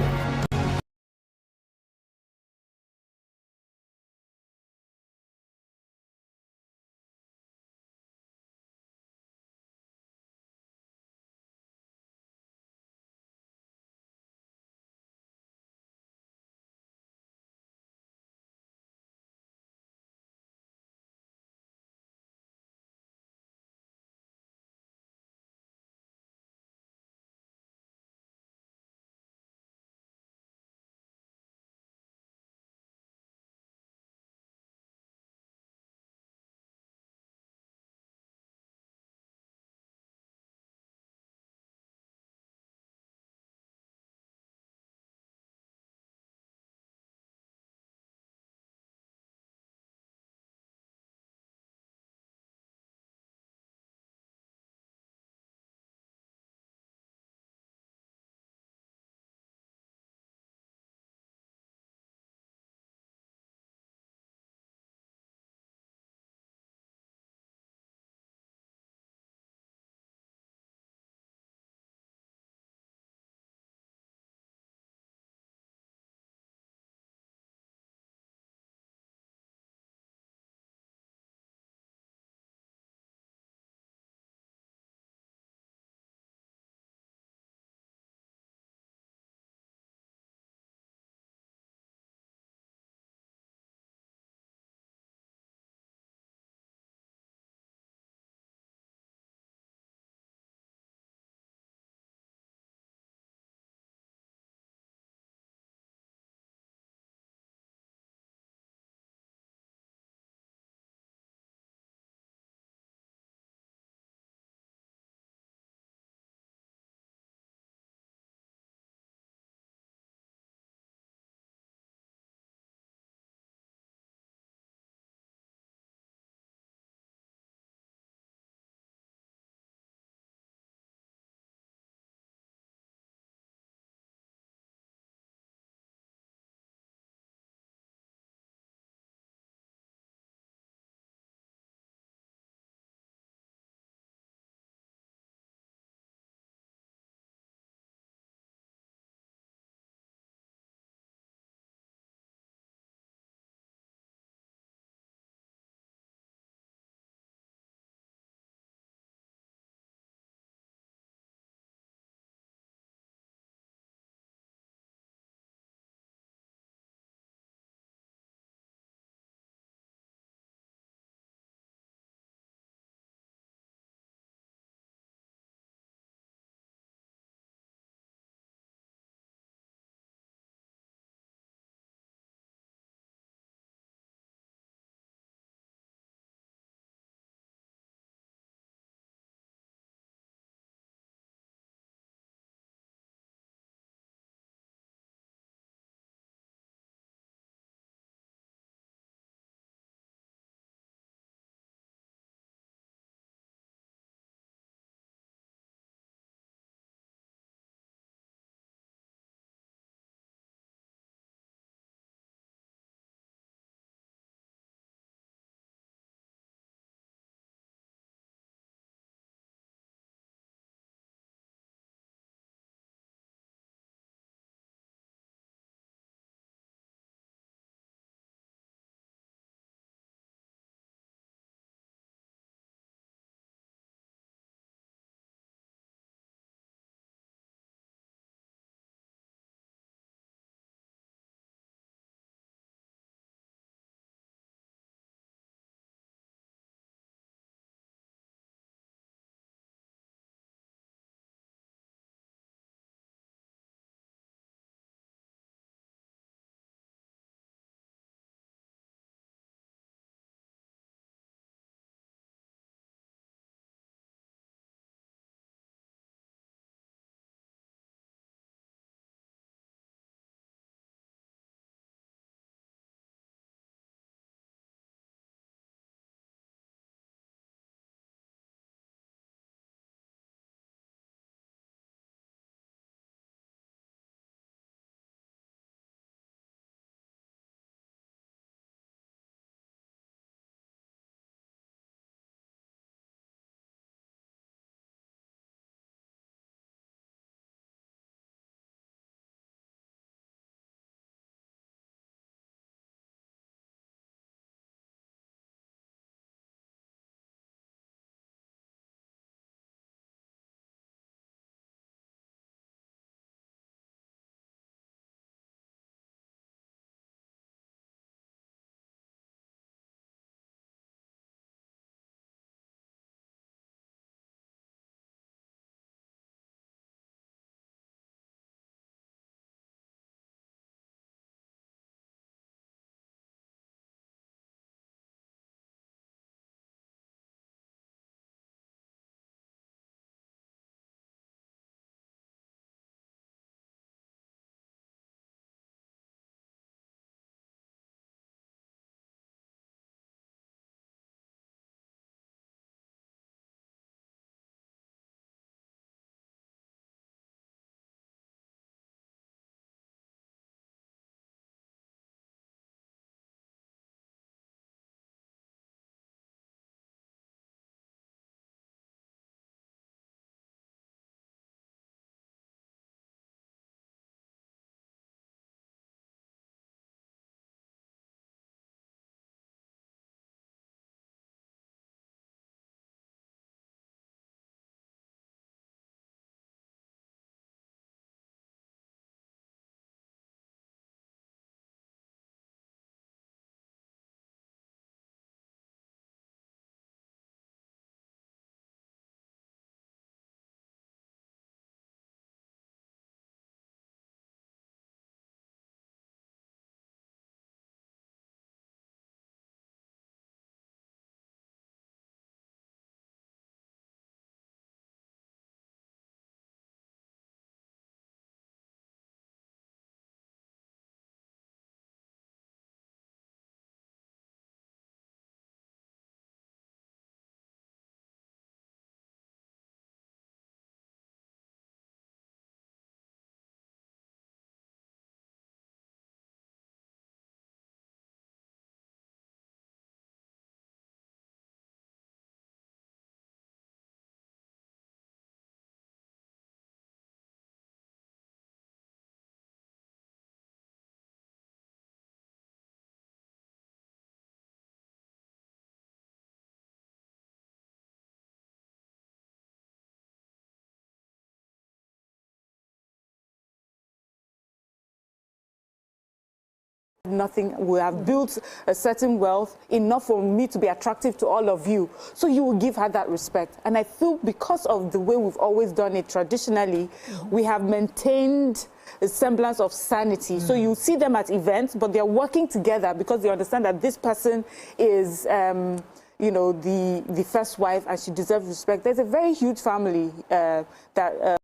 nothing. We have built a certain wealth, enough for me to be attractive to all of you. So you will give her that respect. And I feel because of the way we've always done it traditionally, we have maintained a semblance of sanity. So you see them at events, but they're working together because they understand that this person is, you know, the first wife and she deserves respect. There's a very huge family that...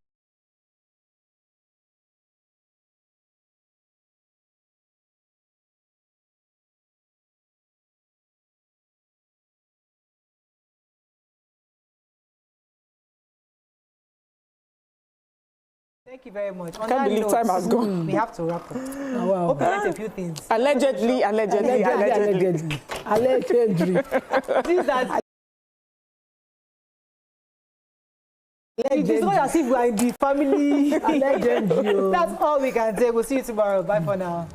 Thank you very much. I can't believe time has gone. We have to wrap up. Oh, wow. Hope you learned a few things. Allegedly. It is not as if we are in the family. That's all we can say. We'll see you tomorrow. Bye for now.